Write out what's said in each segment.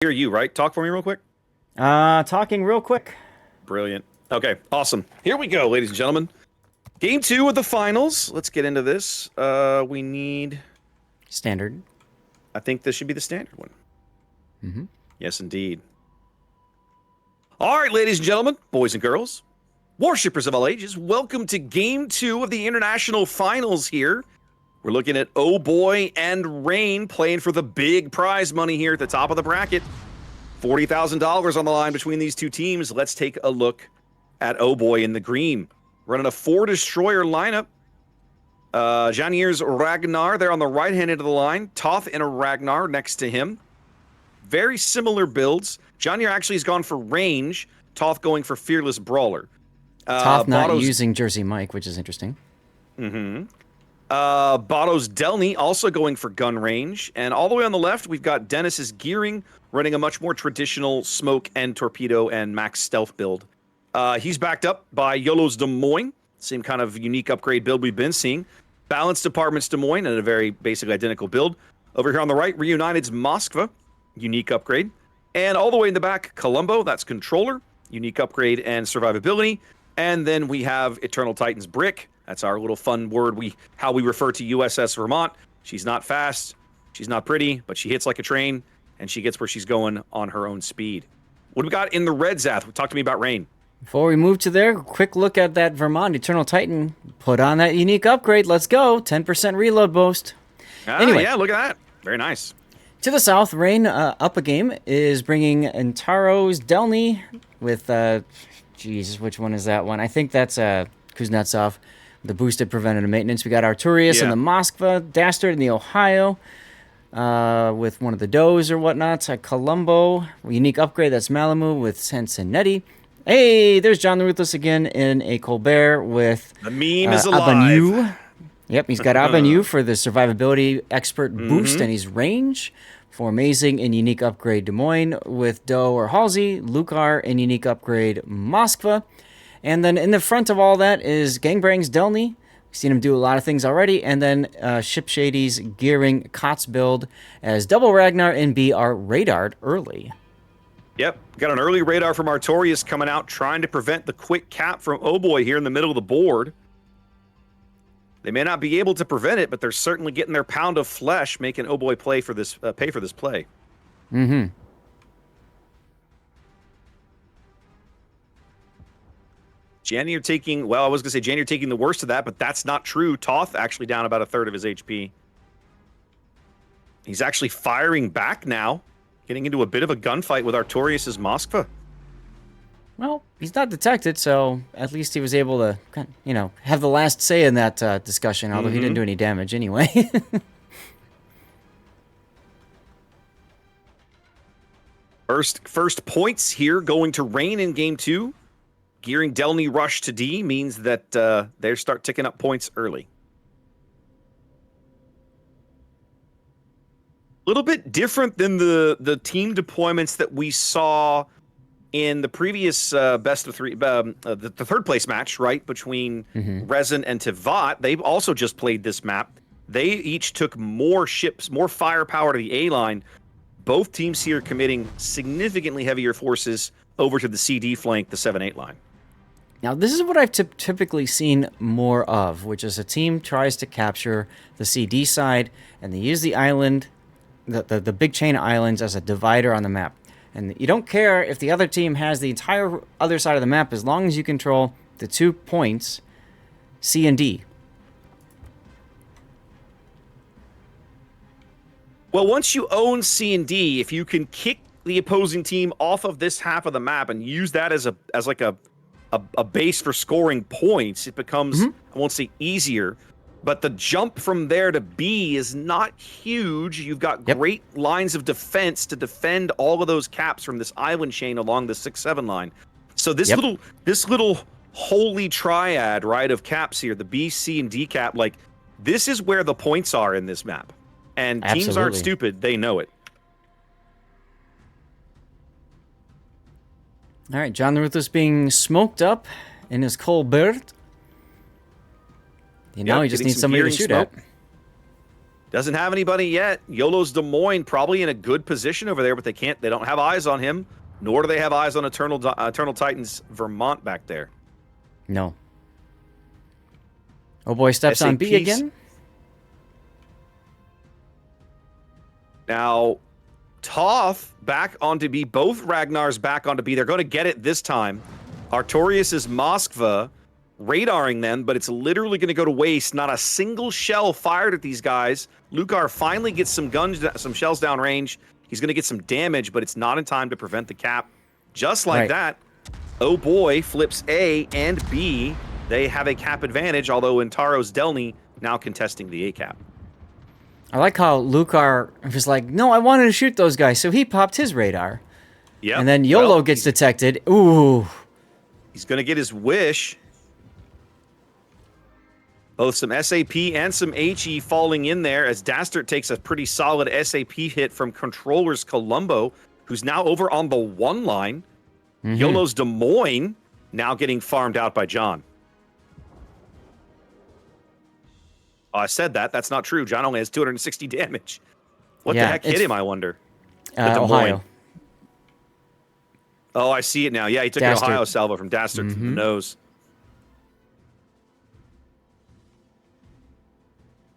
hear you, right? Talk for me real quick. Talking real quick. Brilliant. Okay, awesome. Here we go, ladies and gentlemen. Game 2 of the finals. Let's get into this. We need... Standard. I think this should be the standard one. Mm-hmm. Yes, indeed. All right, ladies and gentlemen, boys and girls, worshippers of all ages, welcome to Game 2 of the International Finals here. We're looking at OHBOY and Rain playing for the big prize money here at the top of the bracket. $40,000 on the line between these two teams. Let's take a look at OHBOY in the green. Running a 4-destroyer lineup. Janier's Ragnar there on the right-hand end of the line. Toth and a Ragnar next to him. Very similar builds. Janier actually has gone for range. Toth going for fearless brawler. Toth not using Jersey Mike, which is interesting. Mm-hmm. Botto's Delny also going for gun range. And all the way on the left, we've got Dennis's Gearing running a much more traditional smoke and torpedo and max stealth build. He's backed up by YOLO's Des Moines. Same kind of unique upgrade build we've been seeing. Balanced Department's Des Moines and a very basically identical build. Over here on the right, Reunited's Moskva. Unique upgrade. And all the way in the back, Colombo, that's Controller. Unique upgrade and survivability. And then we have Eternal Titan's Brick. That's our little fun word, how we refer to USS Vermont. She's not fast, she's not pretty, but she hits like a train, and she gets where she's going on her own speed. What do we got in the red, Zath? Talk to me about Rain. Before we move to there, quick look at that Vermont Eternal Titan. Put on that unique upgrade. Let's go. 10% reload boost. Anyway, yeah, look at that. Very nice. To the south, Rain up a game is bringing Antaro's Delny with, which one is that one? I think that's Kuznetsov. The boosted preventative maintenance. We got Arturius and the Moskva, Dastard in the Ohio with one of the Does or whatnot. Colombo, unique upgrade. That's Malamu with Cincinnati. Hey, there's John the Ruthless again in a Colbert with the meme is alive. Abanu. Yep, he's got Abanu for the survivability expert boost and his range. For amazing and unique upgrade Des Moines with Doe or Halsey, Lucar and unique upgrade Moskva. And then in the front of all that is Gangbang's Delny. We've seen him do a lot of things already. And then Ship Shady's Gearing KOTS build as Double Ragnar and B are radared early. Yep, got an early radar from Artorias coming out, trying to prevent the quick cap from OHBOY here in the middle of the board. They may not be able to prevent it, but they're certainly getting their pound of flesh, making OHBOY pay for this play. Mm-hmm. Janier taking the worst of that, but that's not true. Toth actually down about a third of his HP. He's actually firing back now. Getting into a bit of a gunfight with Artorias' Moskva. Well, he's not detected, so at least he was able to, have the last say in that discussion, although he didn't do any damage anyway. First points here going to Rain in Game 2. Gearing Delny rush to D means that they start ticking up points early. A little bit different than the team deployments that we saw in the previous best of three, the third place match, right, between Resin and Tivat. They've also just played this map. They each took more ships, more firepower to the A line. Both teams here committing significantly heavier forces over to the CD flank, the 7-8 line. Now, this is what I've typically seen more of, which is a team tries to capture the CD side, and they use the island, the big chain of islands as a divider on the map. And you don't care if the other team has the entire other side of the map as long as you control the 2 points, C and D. Well, once you own C and D, if you can kick the opposing team off of this half of the map and use that as a base for scoring points, it becomes, I won't say easier, but the jump from there to B is not huge. You've got great lines of defense to defend all of those caps from this island chain along the 6-7 line. So this little holy triad, right, of caps here, the B, C, and D cap, like, this is where the points are in this map. And teams aren't stupid. They know it. All right, John the Ruthless being smoked up in his Colbert. He just needs somebody to shoot at. Doesn't have anybody yet. YOLO's Des Moines probably in a good position over there, but they don't have eyes on him, nor do they have eyes on Eternal Titans Vermont back there. No. Oh boy, steps on B again. Now, Toth back onto B. Both Ragnars back onto B. They're going to get it this time. Artorias is Moskva radaring them, but it's literally going to go to waste. Not a single shell fired at these guys. Lucar finally gets some shells downrange. He's going to get some damage, but it's not in time to prevent the cap. Just like that, Oh Boy flips A and B. They have a cap advantage, although Intaro's Delny now contesting the A cap. I like how Lucar was like, no, I wanted to shoot those guys, so he popped his radar. Yeah. And then YOLO gets detected. Ooh. He's going to get his wish. Both some SAP and some HE falling in there as Dastard takes a pretty solid SAP hit from Controller's Columbo, who's now over on the 1 line. YOLO's Des Moines now getting farmed out by John. Oh, I said that. That's not true. John only has 260 damage. What the heck hit him, I wonder? Ohio. Oh, I see it now. Yeah, he took Dastard. an Ohio salvo from Dastard to the nose.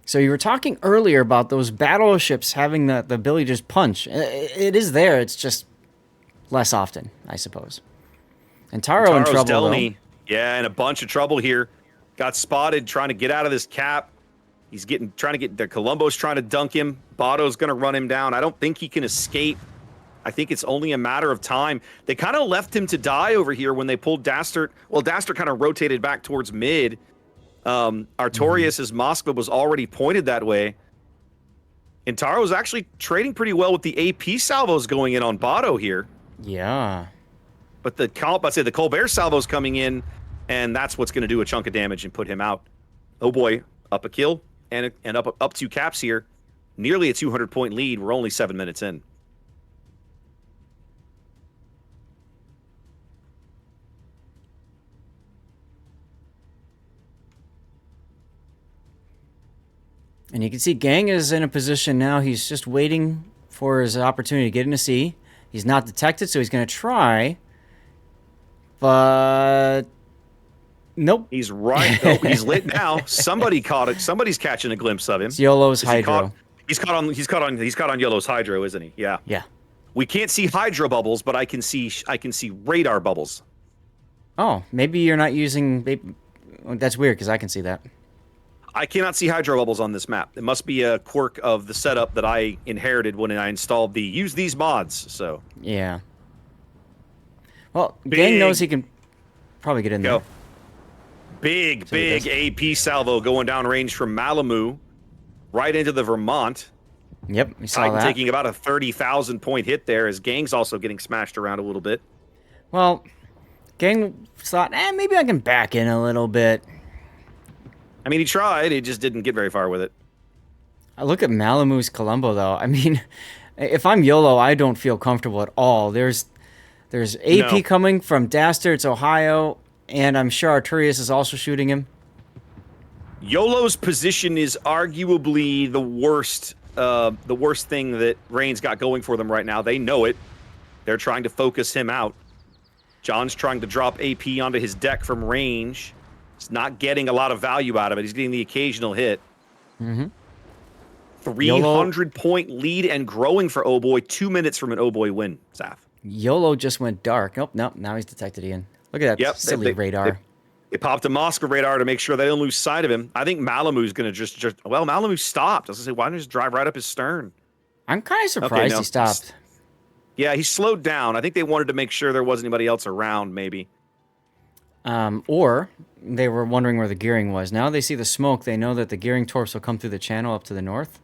So you were talking earlier about those battleships having the ability to just punch. It is there. It's just less often, I suppose. And Taro in trouble, Delny, yeah, in a bunch of trouble here. Got spotted trying to get out of this cap. He's trying to get the Columbo's trying to dunk him. Botto's going to run him down. I don't think he can escape. I think it's only a matter of time. They kind of left him to die over here when they pulled Dastard. Well, Dastard kind of rotated back towards mid. Artorias' Moskva was already pointed that way. And Taro was actually trading pretty well with the AP salvos going in on Botto here. Yeah. But the Colbert salvo's coming in, and that's what's going to do a chunk of damage and put him out. Oh boy, up a kill and up 2 caps here. Nearly a 200-point lead. We're only 7 minutes in. And you can see Gang is in a position now. He's just waiting for his opportunity to get into C. He's not detected, so he's going to try. But nope. He's right. Oh, he's lit now. Somebody caught it. Somebody's catching a glimpse of him. It's YOLO's Hydro. He's caught on YOLO's Hydro, isn't he? Yeah. Yeah. We can't see Hydro bubbles, but I can see radar bubbles. Oh, maybe you're not using. That's weird because I can see that. I cannot see Hydro bubbles on this map. It must be a quirk of the setup that I inherited when I installed the use these mods. So yeah. Well, Gang knows he can probably get in there. Big AP salvo going down range from Malamu right into the Vermont. Yep, we saw that. Taking about a 30,000 point hit there as Gang's also getting smashed around a little bit. Well, Gang thought, maybe I can back in a little bit. I mean, he tried. He just didn't get very far with it. I look at Malamu's Columbo, though. I mean, if I'm YOLO, I don't feel comfortable at all. There's AP coming from Dastard's Ohio, and I'm sure Arturius is also shooting him. YOLO's position is arguably the worst thing that Reigns got going for them right now. They know it. They're trying to focus him out. John's trying to drop AP onto his deck from range. He's not getting a lot of value out of it. He's getting the occasional hit. 300-point lead and growing for Oh Boy. 2 minutes from an Oh Boy win, Saf. YOLO just went dark. Nope, now he's detected again. Look at that silly radar. They popped a Moscow radar to make sure they don't lose sight of him. I think Malamu's going to just Malamu stopped. I was going to say, why don't you just drive right up his stern? I'm kind of surprised he stopped. Yeah, he slowed down. I think they wanted to make sure there wasn't anybody else around, maybe. Or they were wondering where the gearing was. Now they see the smoke. They know that the gearing torps will come through the channel up to the north.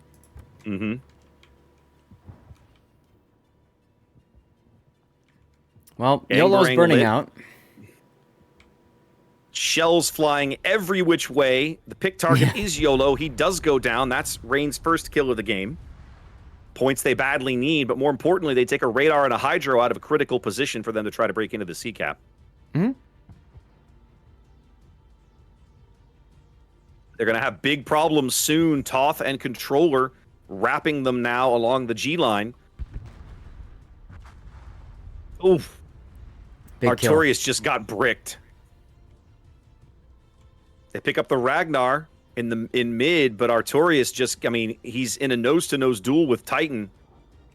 Well, YOLO's burning out. Shells flying every which way. The pick target is YOLO. He does go down. That's Reigns' first kill of the game. Points they badly need, but more importantly, they take a radar and a Hydro out of a critical position for them to try to break into the C cap. They're going to have big problems soon. Toth and Controller wrapping them now along the G line. Oof. Big Artorias just got bricked. They pick up the Ragnar in mid, but Artorias just, I mean, he's in a nose-to-nose duel with Titan.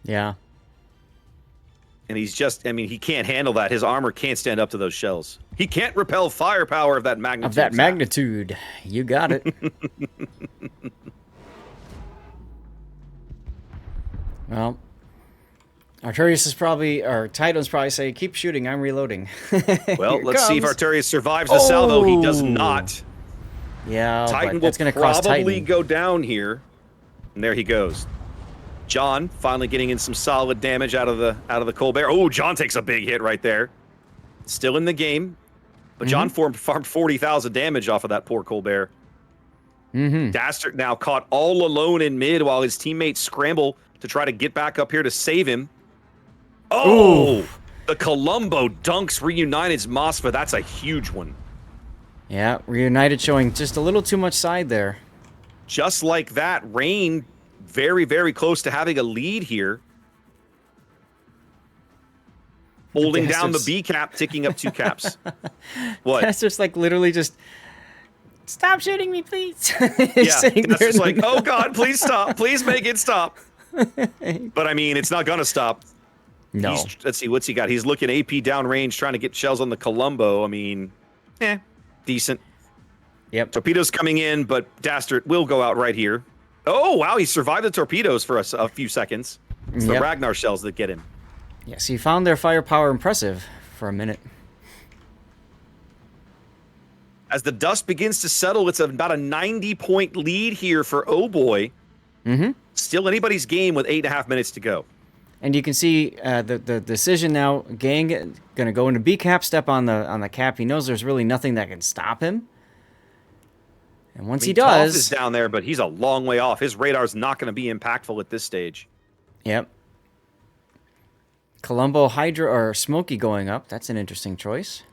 Yeah. And he's just, I mean, he can't handle that. His armor can't stand up to those shells. He can't repel firepower of that magnitude. Of that magnitude. You got it. Well, Artorias is probably, or Titan's probably say, keep shooting, I'm reloading. Well, let's see if Artorias survives the salvo. He does not. Yeah, Titan that's will going to cost probably Titan. go down here. And there he goes. John finally getting in some solid damage out of the Colbert. Oh, John takes a big hit right there. Still in the game. But John farmed 40,000 damage off of that poor Colbert. Dastard now caught all alone in mid while his teammates scramble to try to get back up here to save him. Oh, ooh. The Colombo dunks Reunited's Moskva. That's a huge one. Yeah, Reunited showing just a little too much side there. Just like that, Rain very, very close to having a lead here. Holding down the B cap, ticking up 2 caps. What? That's just like literally just, stop shooting me, please. Yeah, that's just like, oh God, please stop. Please make it stop. But I mean, it's not going to stop. No. Let's see, what's he got? He's looking AP downrange, trying to get shells on the Colombo. I mean, decent. Yep. Torpedoes coming in, but Dastard will go out right here. Oh, wow, he survived the torpedoes for a few seconds. It's the Ragnar shells that get him. Yes, he found their firepower impressive for a minute. As the dust begins to settle, it's about a 90-point lead here for OHBOY. Still anybody's game with 8.5 minutes to go. And you can see the decision now. Gang going to go into B cap, step on the cap. He knows there's really nothing that can stop him. And once he does, Toth is down there, but he's a long way off. His radar's not going to be impactful at this stage. Yep. Colombo, Hydra, or Smokey going up. That's an interesting choice.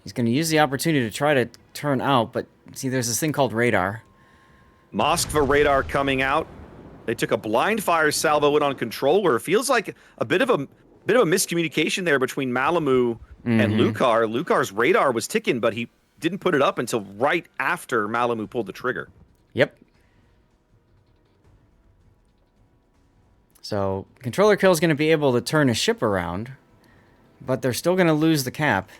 He's going to use the opportunity to try to turn out, but see, there's this thing called radar. Moskva radar coming out. They took a blind fire salvo in on Controller. Feels like a bit of a miscommunication there between Malamu and Lucar. Lucar's radar was ticking, but he didn't put it up until right after Malamu pulled the trigger. Yep. So Controller Kill is going to be able to turn a ship around, but they're still going to lose the cap.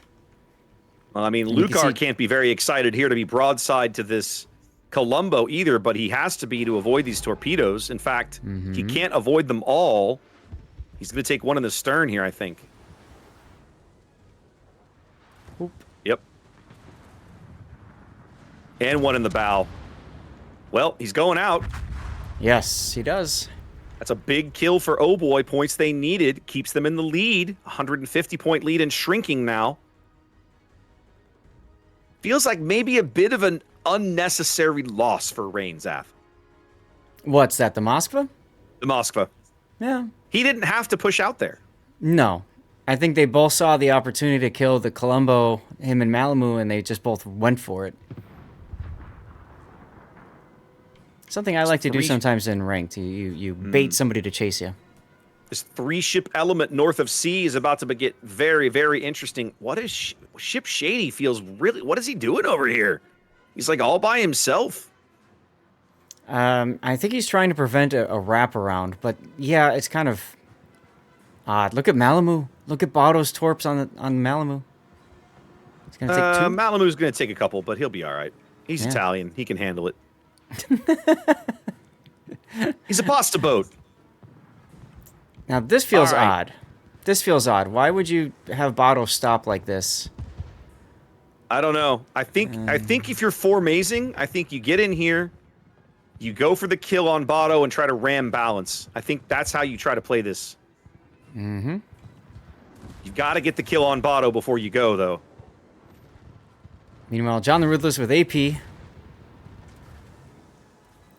Well, I mean, Lucar can't be very excited here to be broadside to this Colombo either, but he has to be to avoid these torpedoes. In fact, he can't avoid them all. He's going to take one in the stern here, I think. Oop. Yep. And one in the bow. Well, he's going out. Yes, he does. That's a big kill for OHBOY. Points they needed. Keeps them in the lead. 150-point lead and shrinking now. Feels like maybe a bit of an unnecessary loss for Rain, Zaf. What's that, the Moskva? The Moskva. Yeah. He didn't have to push out there. No. I think they both saw the opportunity to kill the Colombo, him and Malamu, and they just both went for it. Something I like to do sometimes in ranked. You bait somebody to chase you. This 3-ship element north of C is about to get very, very interesting. What is Ship Shady feels really... What is he doing over here? He's like all by himself. I think he's trying to prevent a wraparound, but yeah, it's kind of odd. Look at Malamu. Look at Bado's torps on Malamu. It's going to take 2. Malamu's going to take a couple, but he'll be all right. He's Italian. He can handle it. He's a pasta boat. Now, this feels odd. This feels odd. Why would you have Bado stop like this? I don't know. I think if you're amazing, I think you get in here, you go for the kill on Bado and try to ram balance. I think that's how you try to play this. You've got to get the kill on Bado before you go, though. Meanwhile, John the Ruthless with AP.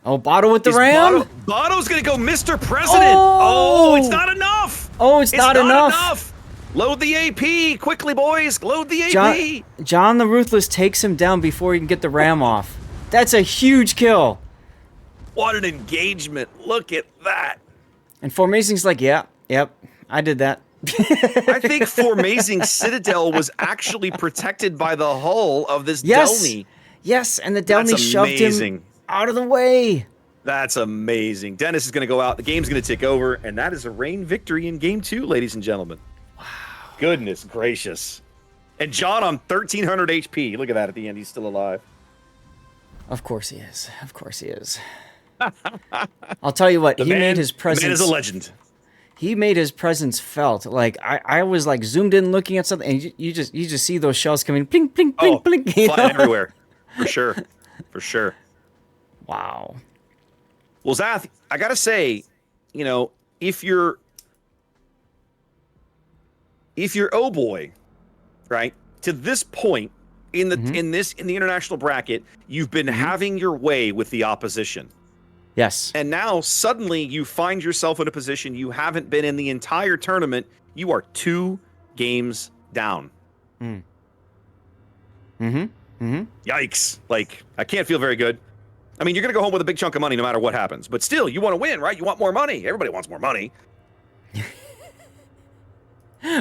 Oh, Bado with the ram? Bado's going to go Mr. President. Oh, it's not enough. Oh, it's not enough. Load the AP! Quickly, boys! Load the AP! John the Ruthless takes him down before he can get the ram off. That's a huge kill. What an engagement. Look at that. And Formazing's like, yeah, yep, I did that. I think Formazing Citadel was actually protected by the hull of this Delny. Yes, and the Delny shoved him out of the way. That's amazing. Dennis is going to go out. The game's going to tick over, and that is a Reign victory in game 2, ladies and gentlemen. Wow. Goodness gracious. And John on 1,300 HP. Look at that at the end. He's still alive. Of course he is. Of course he is. I'll tell you what. He made his presence. The man is a legend. He made his presence felt. Like I was like zoomed in looking at something, and you just see those shells coming, blink, blink, blink, blink, flying everywhere, for sure, for sure. Wow. Well, Zath, I gotta say, you know, if you're OHBOY, right, to this point in the in the international bracket, you've been having your way with the opposition. Yes. And now suddenly you find yourself in a position you haven't been in the entire tournament. You are 2 games down. Yikes. Like, I can't feel very good. I mean, you're going to go home with a big chunk of money no matter what happens. But still, you want to win, right? You want more money. Everybody wants more money.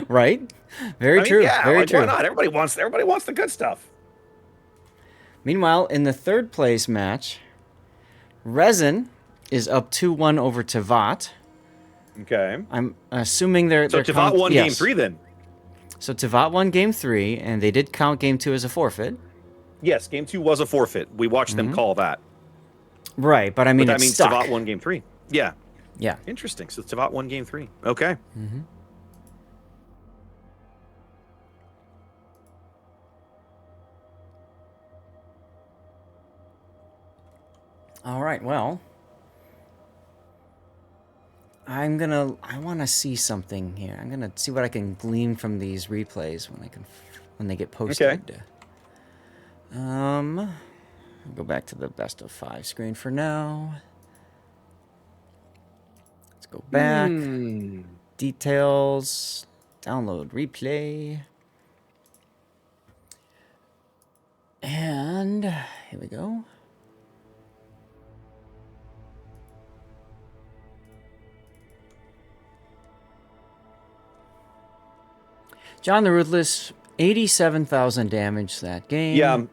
Right? Very true. Yeah, very true. Why not? Everybody wants the good stuff. Meanwhile, in the 3rd place match, Resin is up 2-1 over Tevat. Okay. I'm assuming they're Tevat won game 3 then. So Tevat won game 3, and they did count game 2 as a forfeit. Yes, game 2 was a forfeit. We watched them call that. Right, but I mean, that means Tevat won game 3. Yeah. Yeah. Interesting. So Tevat won game 3. Okay. All right, well, I want to see something here. I'm gonna see what I can glean from these replays when they get posted. Okay. I'll go back to the best of 5 screen for now. Let's go back. Details, download replay. And here we go. John the Ruthless, 87,000 damage that game. Yeah,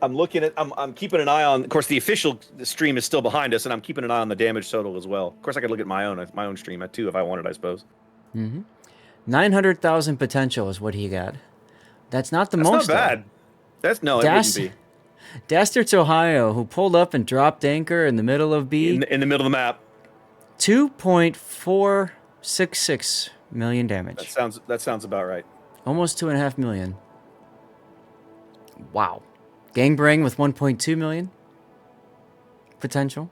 I'm looking at. I'm keeping an eye on. Of course, the official stream is still behind us, and I'm keeping an eye on the damage total as well. Of course, I could look at my own stream too if I wanted, I suppose. 900,000 potential is what he got. That's not the most. That's not bad. It wouldn't be. Dastards, Ohio, who pulled up and dropped anchor in the middle of B. In the middle of the map. 2.466 million damage. That sounds about right. Almost 2.5 million. Wow. Gangbang with 1.2 million potential.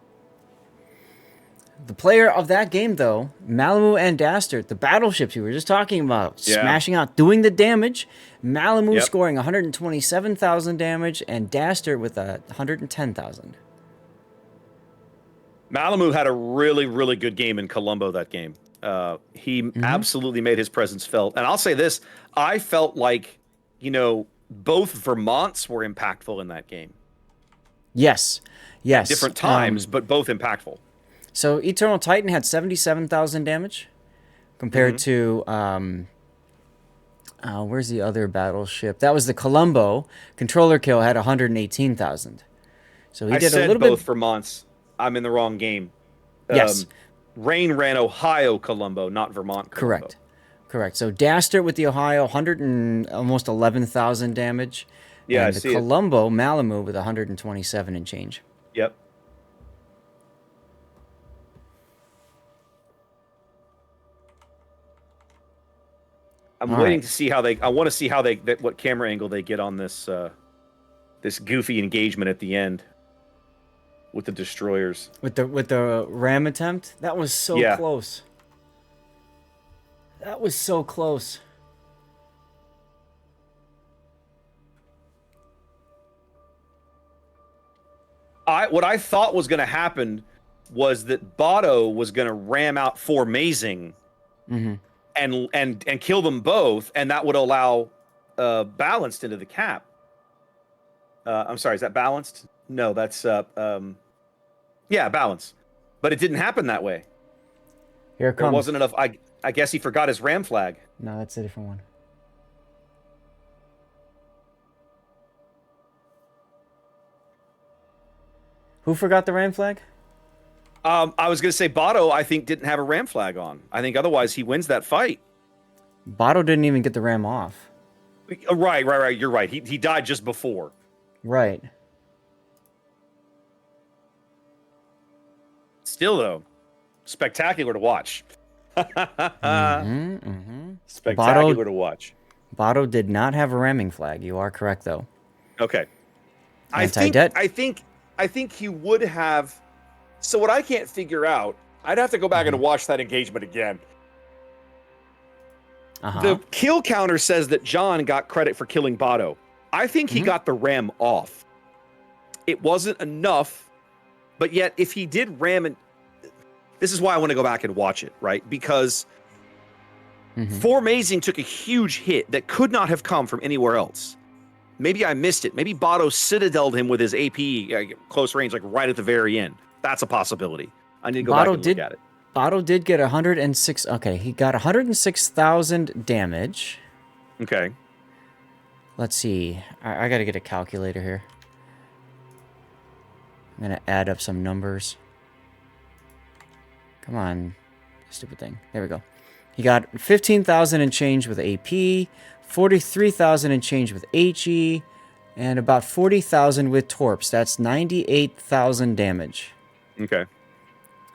The player of that game, though, Malamu and Dastard, the battleships you were just talking about, smashing out, doing the damage. Malamu scoring 127,000 damage, and Dastard with 110,000. Malamu had a really, really good game in Colombo that game. He absolutely made his presence felt. And I'll say this, I felt like, both Vermonts were impactful in that game. Yes. Different times, but both impactful. So Eternal Titan had 77,000 damage compared to, where's the other battleship? That was the Colombo. Controller Kill had 118,000. So he did a little bit. Both Vermonts. I'm in the wrong game. Yes. Reign ran Ohio Colombo, not Vermont Colombo. Correct. So Dastard with the Ohio, almost 11,000 damage. Yeah, and the Colombo, Malamu with 127 and change. Yep. I'm waiting to see how I want to see how what camera angle they get on this this goofy engagement at the end with the destroyers. With the ram attempt? That was so close. That was so close. What I thought was going to happen was that Botto was going to ram out Formazing, and and kill them both, and that would allow balanced into the cap. I'm sorry, is that balanced? No, that's yeah, balance. But it didn't happen that way. Here it There comes. wasn't enough. I guess he forgot his ram flag. No, that's a different one. Who forgot the ram flag? I was going to say Botto, I think, didn't have a ram flag on. I think otherwise he wins that fight. Botto didn't even get the ram off. Right. You're right. He died just before. Right. Still, though, spectacular to watch. Spectacular to watch. Botto did not have a ramming flag. You are correct, though. Okay. Anti-det? I think he would have. So what I can't figure out, I'd have to go back and watch that engagement again. The kill counter says that John got credit for killing Botto. I think he got the ram off. It wasn't enough, but yet if he did ram and this is why I want to go back and watch it, right? Because Formazing took a huge hit that could not have come from anywhere else. Maybe I missed it. Maybe Botto citadeled him with his AP close range, like right at the very end. That's a possibility. I need to go back and look at it. Botto did get 106. Okay, he got 106,000 damage. Okay. Let's see. I got to get a calculator here. I'm going to add up some numbers. Come on, stupid thing. There we go. He got 15,000 and change with AP, 43,000 and change with HE, and about 40,000 with Torps. That's 98,000 damage. Okay.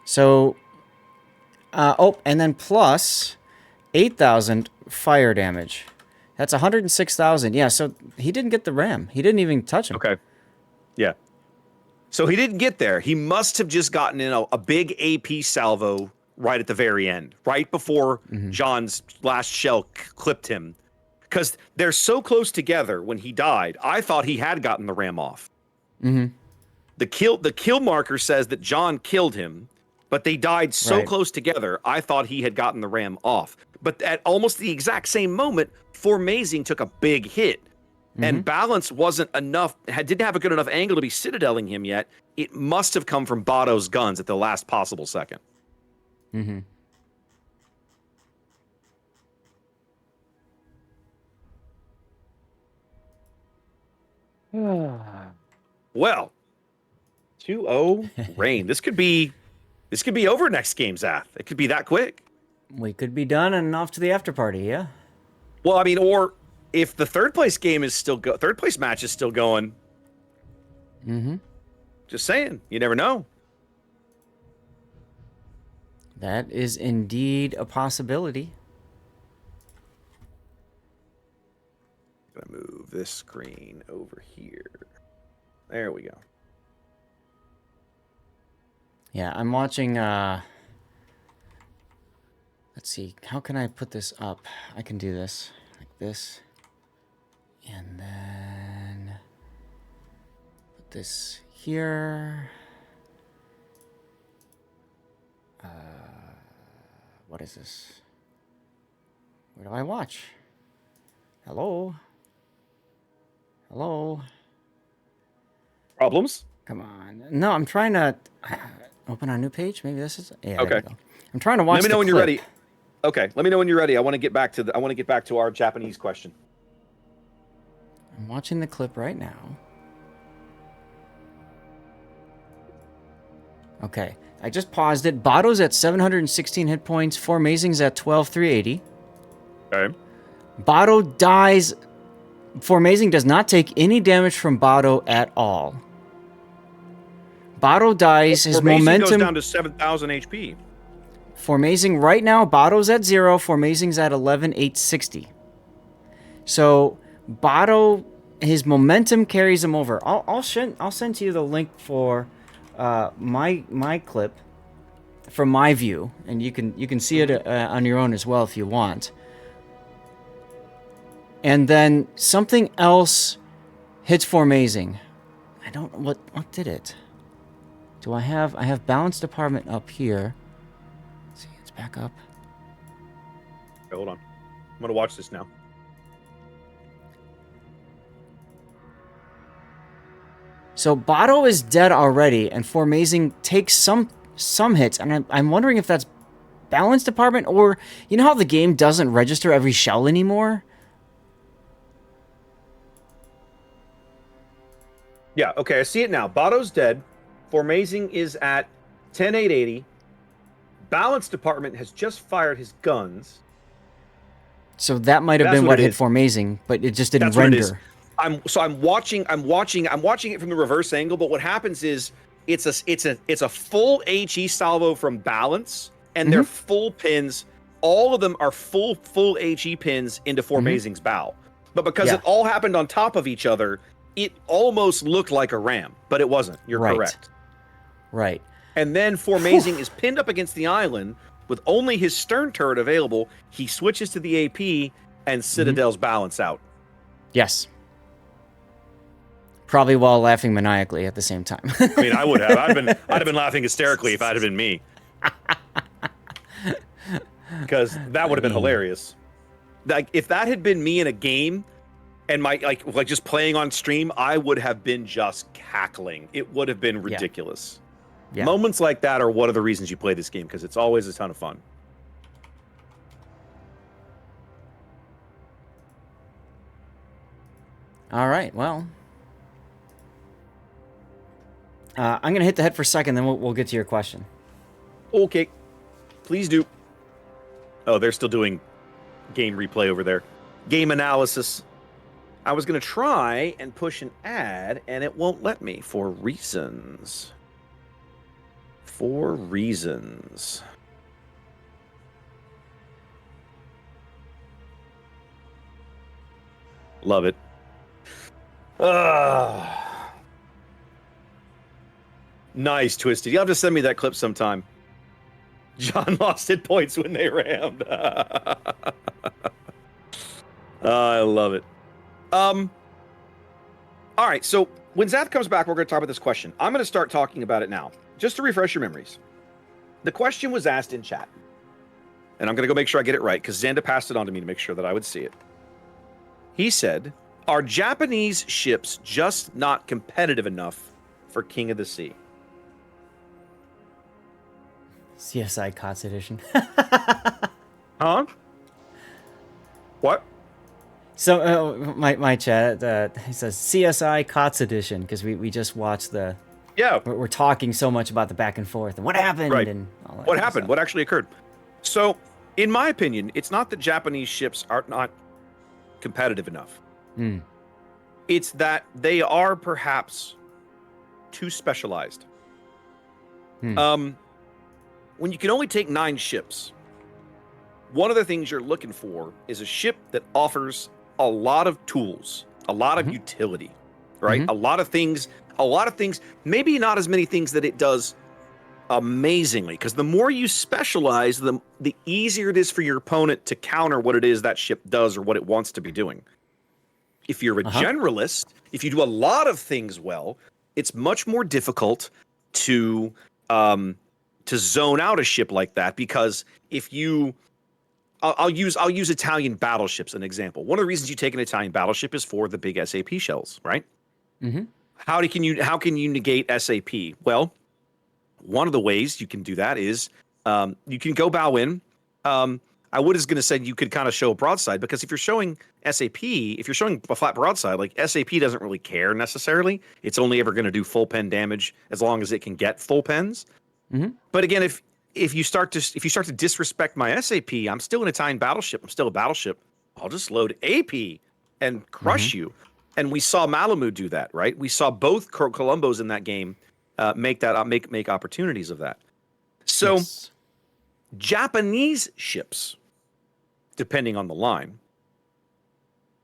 So, and then plus 8,000 fire damage. That's 106,000. Yeah, so he didn't get the ram. He didn't even touch him. Okay. Yeah. So he didn't get there. He must have just gotten in a big AP salvo right at the very end, right before John's last shell clipped him. Because they're so close together when he died, I thought he had gotten the ram off. The kill marker says that John killed him, but they died so close together, I thought he had gotten the ram off. But at almost the exact same moment, Formazing took a big hit. And balance wasn't enough, didn't have a good enough angle to be citadeling him yet. It must have come from Botto's guns at the last possible second. Well, 2-0 Rain. This could be over next game, Zath. It could be that quick. We could be done and off to the after party, yeah. Well, I mean, or if the third place game is still third place match is still going. Just saying, you never know. That is indeed a possibility. I'm gonna move this screen over here. There we go. Yeah, I'm watching, let's see, how can I put this up? I can do this, like this. And then put this here. What is this? Where do I watch? Hello? Hello? Problems? Come on. No, I'm trying to open a new page. Maybe this is yeah. Okay. There we go. I'm trying to watch. Let me know when clip. you're ready. Okay. Let me know when you're ready. I want to get back to our Japanese question. I'm watching the clip right now. Okay. I just paused it. Botto's at 716 hit points. Formazing's at 12,380. Okay. Botto dies. Formazing does not take any damage from Botto at all. Botto dies. His momentum goes down to 7,000 HP. Formazing right now, Botto's at 0. Formazing's at 11,860. So Botto, his momentum carries him over. I'll send to you the link for my clip from my view, and you can see it on your own as well if you want. And then something else hits Formazing. I don't what did it? Do I have balance department up here? Let's see, it's back up. Okay, hold on. I'm gonna watch this now. So Bato is dead already, and Formazing takes some hits, and I'm wondering if that's balance department, or you know how the game doesn't register every shell anymore? Yeah, okay, I see it now. Bato's dead. Formazing is at 10,880. Balance department has just fired his guns. So that might have That's been what what it hit is. Formazing, but it just didn't That's what it is. render. I'm watching it from the reverse angle, but what happens is it's a full HE salvo from balance, and they're full pins. All of them are full HE pins into Formazing's bow. But because it all happened on top of each other, it almost looked like a ram, but it wasn't. You're correct. Right. And then Formazing is pinned up against the island with only his stern turret available. He switches to the AP, and Citadel's balance out. Yes. Probably while laughing maniacally at the same time. I mean, I would have. I'd have been laughing hysterically if that had been me. Because that would have been hilarious. Like, if that had been me in a game and my like just playing on stream, I would have been just cackling. It would have been ridiculous. Yeah. Moments like that are one of the reasons you play this game, because it's always a ton of fun. All right, well. I'm going to hit the head for a second, then we'll get to your question. Okay. Please do. Oh, they're still doing game replay over there. Game analysis. I was going to try and push an ad, and it won't let me for reasons. For reasons. Love it. Nice, Twisted. You'll have to send me that clip sometime. John lost hit points when they rammed. I love it. All right, so when Zath comes back, we're going to talk about this question. I'm going to start talking about it now, just to refresh your memories. The question was asked in chat, and I'm going to go make sure I get it right, because Xanda passed it on to me to make sure that I would see it. He said, are Japanese ships just not competitive enough for King of the Sea? CSI KOTS edition. Huh? What? So my chat he says CSI KOTS edition, because we just watched the. Yeah. We're talking so much about the back and forth and what happened and all that. What happened? What actually occurred? So, in my opinion, it's not that Japanese ships are not competitive enough. It's that they are perhaps too specialized. When you can only take 9 ships, one of the things you're looking for is a ship that offers a lot of tools, a lot of utility, right? A lot of things, maybe not as many things that it does amazingly, because the more you specialize, the easier it is for your opponent to counter what it is that ship does or what it wants to be doing. If you're a generalist, if you do a lot of things well, it's much more difficult to zone out a ship like that, because if you I'll use Italian battleships as an example. One of the reasons you take an Italian battleship is for the big SAP shells, right? How can you negate SAP? Well, one of the ways you can do that is you can go bow in. I was going to say you could kind of show a broadside, because if you're showing SAP, if you're showing a flat broadside, like SAP doesn't really care necessarily. It's only ever going to do full pen damage as long as it can get full pens. But again, if you start to disrespect my SAP, I'm still an Italian battleship. I'm still a battleship. I'll just load AP and crush you. And we saw Malamu do that, right? We saw both Columbos in that game make opportunities of that. So Japanese ships, depending on the line,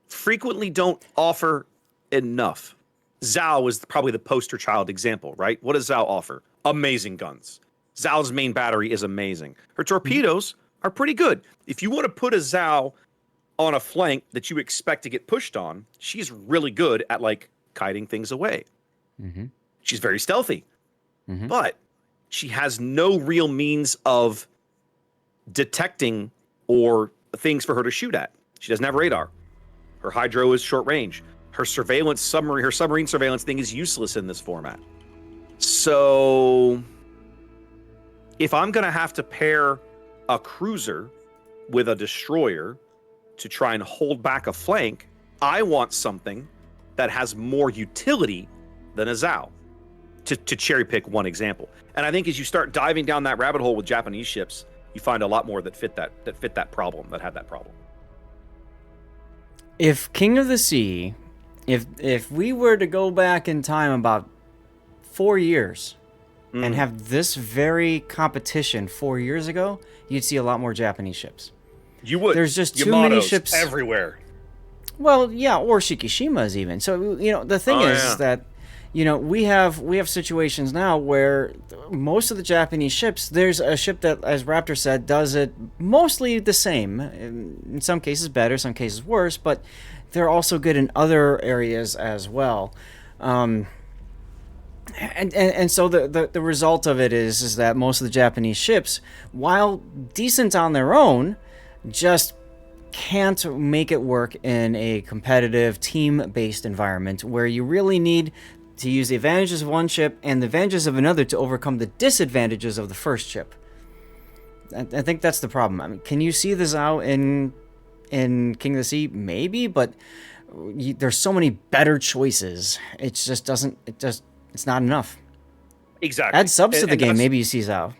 frequently don't offer enough. Zhao is probably the poster child example, right? What does Zhao offer? Amazing guns. Zhao's main battery is amazing. Her torpedoes are pretty good. If you want to put a Zhao on a flank that you expect to get pushed on, she's really good at like kiting things away. She's very stealthy, but she has no real means of detecting or things for her to shoot at. She doesn't have radar. Her hydro is short range. Her submarine surveillance thing is useless in this format. So if I'm going to have to pair a cruiser with a destroyer to try and hold back a flank, I want something that has more utility than a Zao, to cherry pick one example. And I think as you start diving down that rabbit hole with Japanese ships, you find a lot more that fit that problem, that had that problem. If King of the Sea, if we were to go back in time about 4 years and have this very competition 4 years ago, you'd see a lot more Japanese ships. You would. There's just too many ships everywhere. Well, yeah, or Shikishimas even. So, the thing is that, we have situations now where most of the Japanese ships, there's a ship that, as Raptor said, does it mostly the same. In some cases better, some cases worse, but they're also good in other areas as well. And so the result of it is that most of the Japanese ships, while decent on their own, just can't make it work in a competitive team-based environment where you really need to use the advantages of one ship and the advantages of another to overcome the disadvantages of the first ship. I think that's the problem. I mean, can you see the Zao in King of the Sea? Maybe, but there's so many better choices. It just doesn't. It's not enough. Exactly. Add subs to the game. Maybe you see Zao.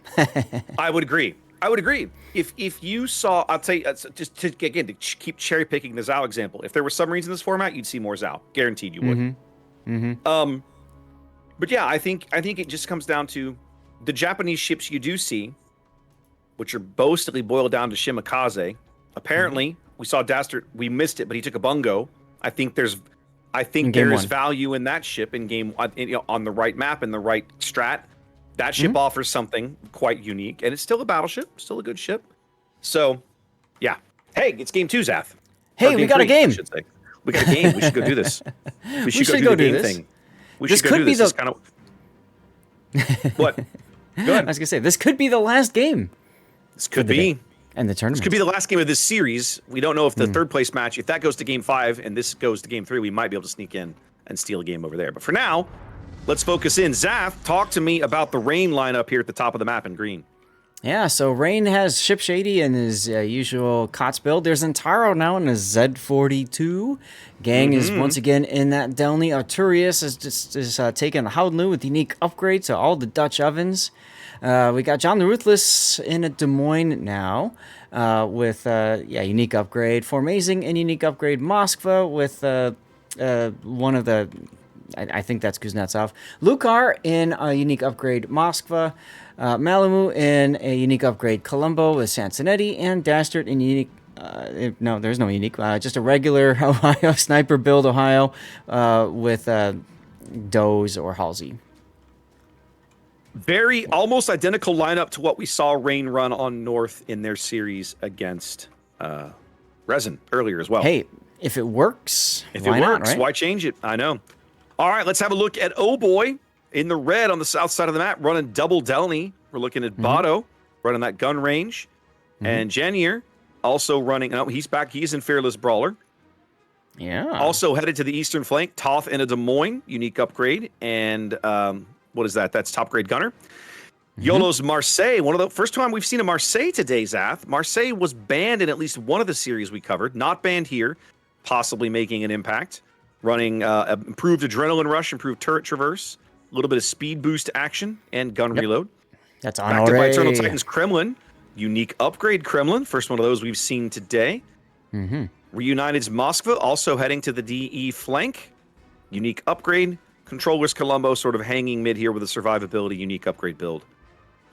I would agree. If you saw, I'll tell you, just to keep cherry picking the Zao example. If there were submarines in this format, you'd see more Zao. Guaranteed, you would. But yeah, I think it just comes down to the Japanese ships you do see, which are mostly boiled down to Shimakaze. Apparently, we saw Dastard. We missed it, but he took a bungo. I think there is value in that ship in game on the right map and the right strat. That ship offers something quite unique, and it's still a battleship, still a good ship. So, yeah. Hey, it's game 2, Zath. Hey, we got a game. We got a game. We should go do this. We should go do the game thing. This could be the kind of what? Go ahead. I was gonna say this could be the last game. This could be. And the tournament. This could be the last game of this series. We don't know if the third place match, if that goes to game 5 and this goes to game 3, we might be able to sneak in and steal a game over there. But for now, let's focus in. Zath, talk to me about the Rain lineup here at the top of the map in green. Yeah, so Rain has Ship Shady in his usual KOTS build. There's Antaro now in his Z42. Gang is once again in that Delny. Arturius is taking the Howdenlu with unique upgrade to all the Dutch ovens. We got John the Ruthless in a Des Moines now with unique upgrade. Formazing and unique upgrade. Moskva with one of the... I think that's Kuznetsov. Lucar in a unique upgrade Moskva. Malamu in a unique upgrade Colombo with Sansonetti. And Dastard in unique... no, there's no unique. Just a regular Ohio sniper build Ohio with Doze or Halsey. Very almost identical lineup to what we saw Rain run on North in their series against Resin earlier as well. Hey, if it works, why not, right? Why change it? I know. All right, let's have a look at OHBOY in the red on the south side of the map, running double Delny. We're looking at Bado running that gun range. And Janier also running... Oh, he's back. He's in Fearless Brawler. Yeah. Also headed to the eastern flank, Toth in a Des Moines, unique upgrade. And what is that? That's top grade gunner. YOLO's Marseille, one of the first time we've seen a Marseille today, Zath. Marseille was banned in at least one of the series we covered. Not banned here, possibly making an impact. Running improved adrenaline rush, improved turret traverse, a little bit of speed boost action, and gun reload. That's on Backed up by Eternal Titans Kremlin. Unique upgrade Kremlin. First one of those we've seen today. Reunited's Moskva, also heading to the DE flank. Unique upgrade. Controllers Colombo sort of hanging mid here with a survivability unique upgrade build.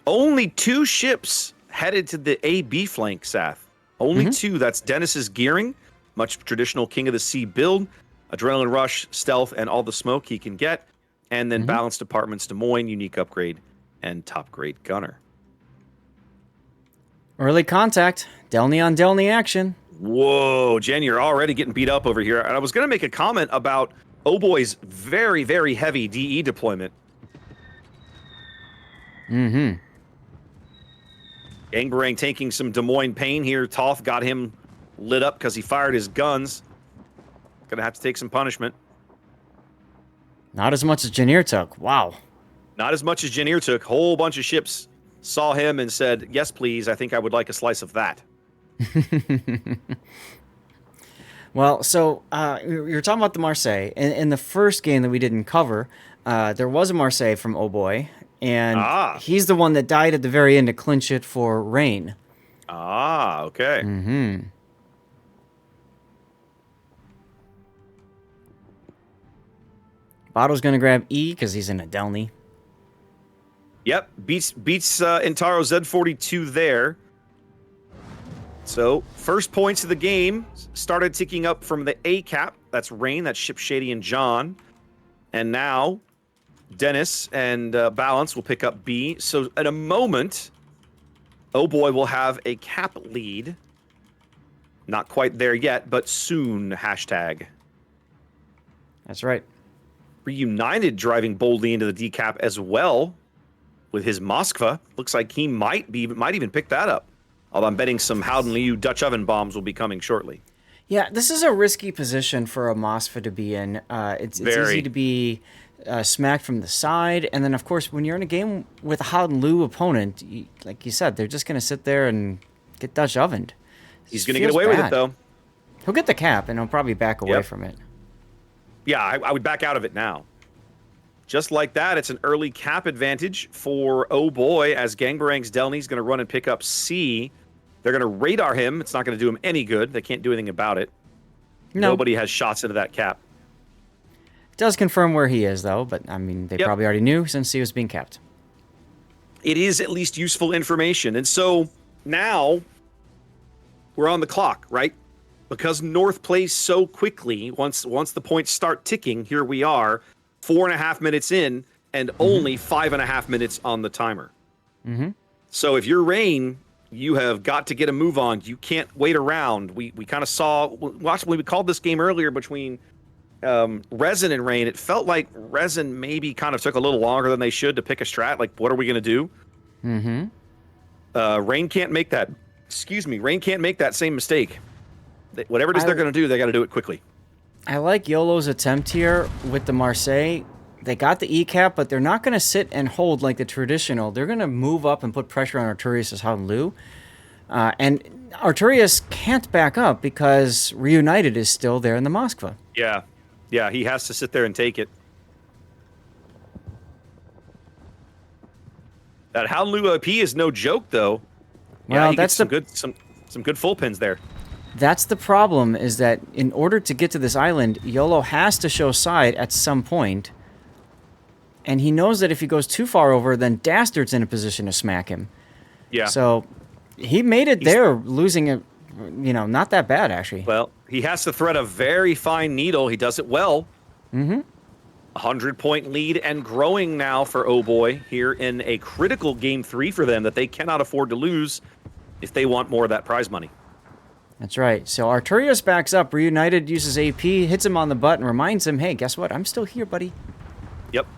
Only 2 ships headed to the AB flank, Sath. Only 2. That's Dennis's Gearing, much traditional King of the Sea build. Adrenaline Rush, Stealth, and all the smoke he can get. And then Balanced Departments, Des Moines, unique upgrade, and top grade gunner. Early contact. Delny on Delny action. Whoa, Jen, you're already getting beat up over here. And I was going to make a comment about OHBOY's very, very heavy DE deployment. Gangbarang taking some Des Moines pain here. Toth got him lit up because he fired his guns. Gonna have to take some punishment. Not as much as Janir took. Wow. Not as much as Janir took. Whole bunch of ships saw him and said, yes, please, I think I would like a slice of that. Well, so you're talking about the Marseille. In the first game that we didn't cover, there was a Marseille from OHBOY, and he's the one that died at the very end to clinch it for Rain. Ah, okay. Mm-hmm. Bado's going to grab E because he's in a Delny. Yep, beats Intaro Z42 there. So, first points of the game started ticking up from the A cap. That's Rain, that's Ship Shady and John. And now, Dennis and Balance will pick up B. So, in a moment, OHBOY will have a cap lead. Not quite there yet, but soon, hashtag. That's right. Reunited driving boldly into the D cap as well with his Moskva. Looks like he might even pick that up. Although I'm betting some Howden Liu Dutch oven bombs will be coming shortly. Yeah, this is a risky position for a Moskva to be in. It's easy to be smacked from the side. And then, of course, when you're in a game with a Howden Liu opponent, like you said, they're just going to sit there and get Dutch ovened. He's going to get away with it, though. He'll get the cap, and he'll probably back away from it. Yeah, I would back out of it now. Just like that, it's an early cap advantage for OHBOY as Gangbarang's Delny's going to run and pick up C. They're going to radar him. It's not going to do him any good. They can't do anything about it. No. Nobody has shots into that cap. It does confirm where he is, though, but, I mean, they probably already knew since he was being capped. It is at least useful information. And so now we're on the clock, right? Because North plays so quickly, once the points start ticking, here we are, 4.5 minutes in, and only 5.5 minutes on the timer. Mm-hmm. So if you're Rain, you have got to get a move on. You can't wait around. We kind of saw, when we called this game earlier between Resin and Rain, it felt like Resin maybe kind of took a little longer than they should to pick a strat. Like, what are we going to do? Mm-hmm. Rain can't make that, Rain can't make that same mistake. Whatever it is they're going to do, they got to do it quickly. I like YOLO's attempt here with the Marseille. They got the E cap, but they're not going to sit and hold like the traditional. They're going to move up and put pressure on Arturius' Howden Liu. And Arturius can't back up because Reunited is still there in the Moskva. Yeah, he has to sit there and take it. That Howden Liu OP is no joke, though. Well, he gets some good full pins there. That's the problem, is that in order to get to this island, YOLO has to show side at some point, and he knows that if he goes too far over, then Dastard's in a position to smack him. Yeah. So he made it there, losing it, not that bad, actually. Well, he has to thread a very fine needle. He does it well. Mm-hmm. 100-point lead and growing now for OHBOY here in a critical Game 3 for them that they cannot afford to lose if they want more of that prize money. That's right. So Arturius backs up. Reunited uses AP, hits him on the butt, and reminds him, hey, guess what? I'm still here, buddy. Yep.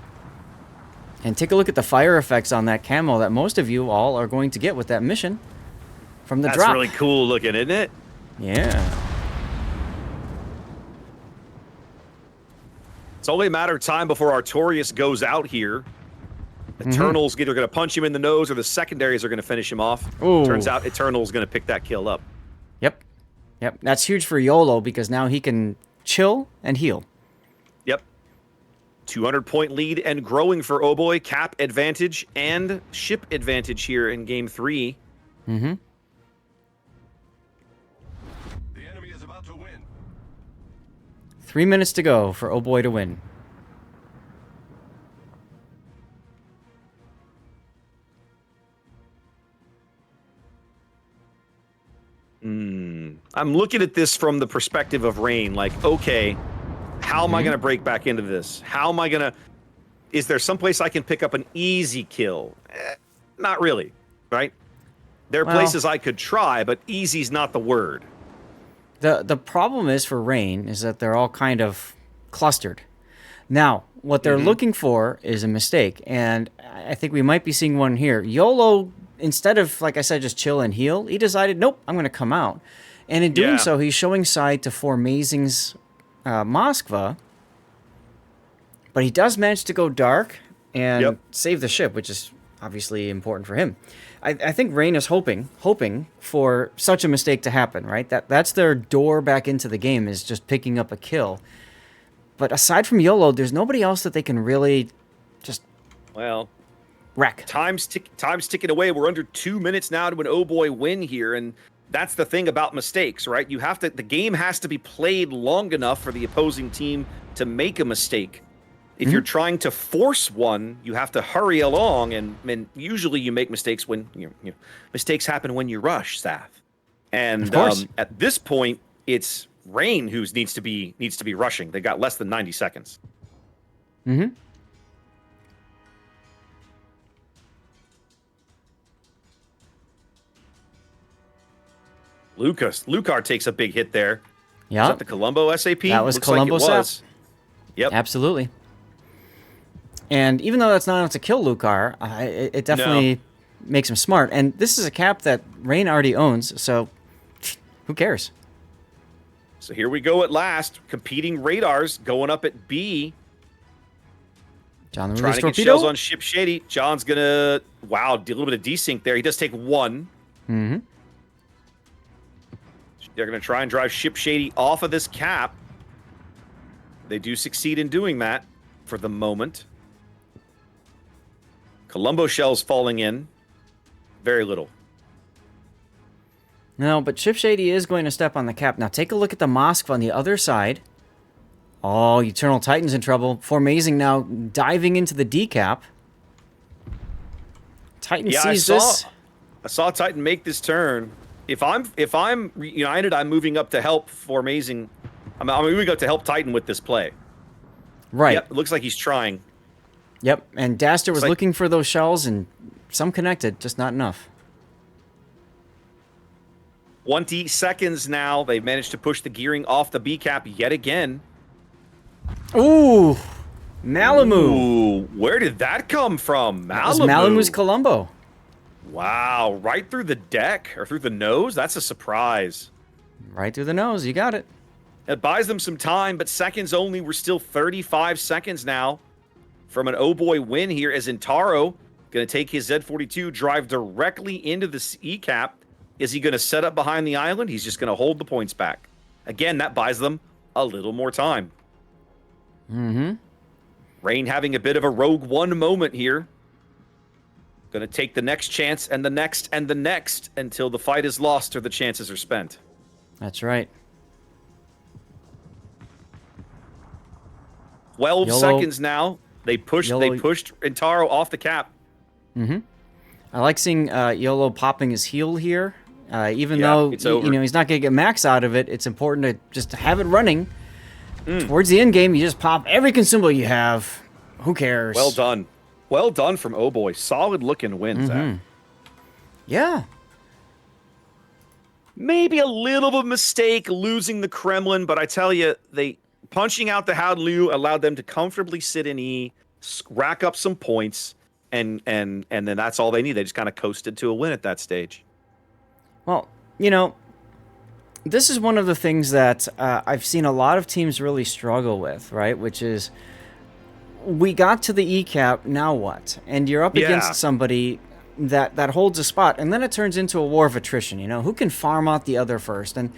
And take a look at the fire effects on that camo that most of you all are going to get with that mission from the drop. That's really cool looking, isn't it? Yeah. It's only a matter of time before Arturius goes out here. Eternal's either going to punch him in the nose or the secondaries are going to finish him off. Ooh. Turns out Eternal's going to pick that kill up. Yep. That's huge for YOLO because now he can chill and heal. Yep. 200-point lead and growing for OHBOY. Cap advantage and ship advantage here in Game 3. Mm-hmm. The enemy is about to win. 3 minutes to go for OHBOY to win. I'm looking at this from the perspective of Rain. Like, okay, how am I going to break back into this? How am I going to... Is there someplace I can pick up an easy kill? Not really, right? There are places I could try, but easy's not the word. The problem is for Rain is that they're all kind of clustered. Now, what they're looking for is a mistake, and I think we might be seeing one here. YOLO, instead of, like I said, just chill and heal, he decided, nope, I'm going to come out. And in doing Yeah. so, he's showing side to Formazing's Moskva. But he does manage to go dark and Yep. save the ship, which is obviously important for him. I think Rain is hoping for such a mistake to happen, right? That's their door back into the game, is just picking up a kill. But aside from YOLO, there's nobody else that they can really just Well, wreck. time's ticking away. We're under 2 minutes now to an oh boy win here, and that's the thing about mistakes, right? The game has to be played long enough for the opposing team to make a mistake. If you're trying to force one, you have to hurry along, and usually you make mistakes when mistakes happen when you rush, Seth. And Of course. At this point, it's Rain who needs to be rushing. They got less than 90 seconds. Mm-hmm. Lucar takes a big hit there. Yeah. Is that the Colombo SAP? That was Looks Colombo like it was. Yep. Absolutely. And even though that's not enough to kill Lucar, it definitely makes him smart. And this is a cap that Rain already owns, so who cares? So here we go at last. Competing radars going up at B. John the Trying release to get torpedo. shells on Ship Shady. John's gonna, wow, do a little bit of desync there. He does take one. Mm-hmm. They're gonna try and drive Ship Shady off of this cap. They do succeed in doing that for the moment. Colombo shells falling in. Very little. No, but Ship Shady is going to step on the cap. Now take a look at the Moskva on the other side. Oh, Eternal Titan's in trouble. Formazing now diving into the D cap. Titan sees this. I saw Titan make this turn. If I'm United, I'm moving up to help Formazing. I'm moving up to help Titan with this play. Right. Yep, it looks like he's trying. Yep. And Daster was like- looking for those shells, and some connected, just not enough. 20 seconds now. They've managed to push the gearing off the B cap yet again. Ooh, Malamu. Ooh, where did that come from? That was Malibu. Malamu's Colombo. Wow, right through the deck or through the nose? That's a surprise. Right through the nose. You got it. It buys them some time, but seconds only. We're still 35 seconds now from an oh boy win here as Intaro going to take his Z42, drive directly into the E cap. Is he going to set up behind the island? He's just going to hold the points back. Again, that buys them a little more time. Mm-hmm. Rain having a bit of a Rogue One moment here. Going to take the next chance and the next and the next until the fight is lost or the chances are spent. That's right. 12 YOLO. seconds now. They pushed Intaro off the cap. Mm-hmm. I like seeing YOLO popping his heel here. Even Yeah, though it's over. he's not going to get max out of it, it's important to just have it running. Towards the end game, you just pop every consumable you have. Who cares? Well done. Well done from Oh Boy. Solid looking win, Zach. Yeah. Maybe a little bit of mistake losing the Kremlin, but I tell you, they punching out the Haodlu allowed them to comfortably sit in E, rack up some points, and then that's all they need. They just kind of coasted to a win at that stage. Well, this is one of the things that I've seen a lot of teams really struggle with, right? Which is, we got to the E cap, now what? And you're up Yeah. against somebody that holds a spot, and then it turns into a war of attrition. Who can farm out the other first? And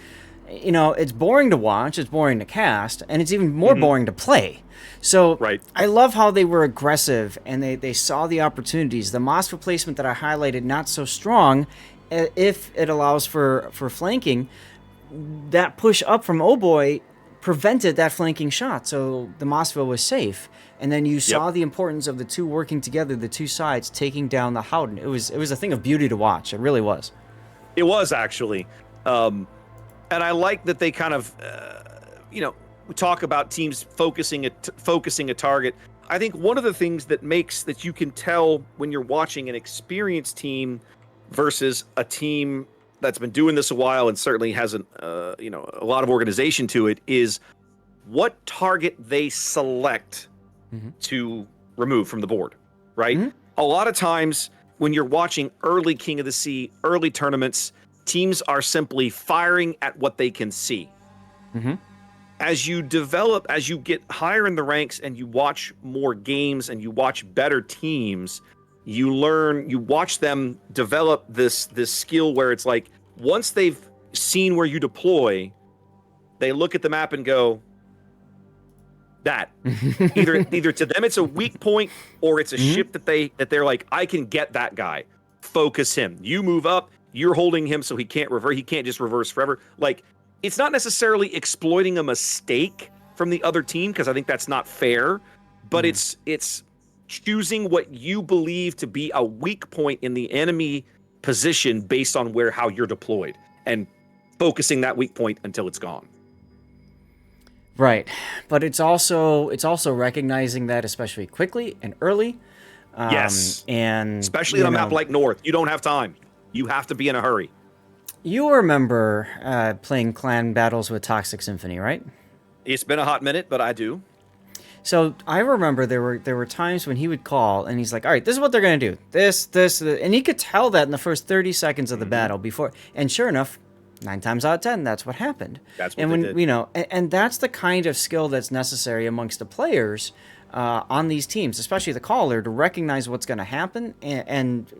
it's boring to watch, it's boring to cast, and it's even more boring to play. So Right. I love how they were aggressive and they saw the opportunities. The Moss replacement that I highlighted, not so strong if it allows for flanking. That push up from Oh Boy prevented that flanking shot, so the Mossville was safe. And then you saw the importance of the two working together, the two sides taking down the Howden. It was a thing of beauty to watch. It really was. It was actually, and I like that they kind of, we talk about teams focusing a target. I think one of the things that you can tell when you're watching an experienced team versus a team that's been doing this a while and certainly hasn't, a lot of organization to it, is what target they select to remove from the board, right? A lot of times when you're watching early King of the Sea, early tournaments, Teams are simply firing at what they can see. Mm-hmm. As you develop, as you get higher in the ranks and you watch more games and you watch better teams, you learn, you watch them develop this skill where it's like, once they've seen where you deploy, they look at the map and go, that. Either to them it's a weak point, or it's a ship that they're like, I can get that guy. Focus him. You move up, you're holding him so he can't reverse. He can't just reverse forever. Like, it's not necessarily exploiting a mistake from the other team, because I think that's not fair, but it's choosing what you believe to be a weak point in the enemy position based on how you're deployed, and focusing that weak point until it's gone. Right, but it's also recognizing that, especially quickly and early. Yes, and especially on a map like North, you don't have time. You have to be in a hurry. You remember playing clan battles with Toxic Symphony, right? It's been a hot minute, but I do. So I remember there were times when he would call and he's like, "All right, this is what they're gonna do. This," and he could tell that in the first 30 seconds of the battle before. And sure enough, 9 times out of 10, that's what happened. That's what and they when did. you know, and that's the kind of skill that's necessary amongst the players on these teams, especially the caller, to recognize what's going to happen and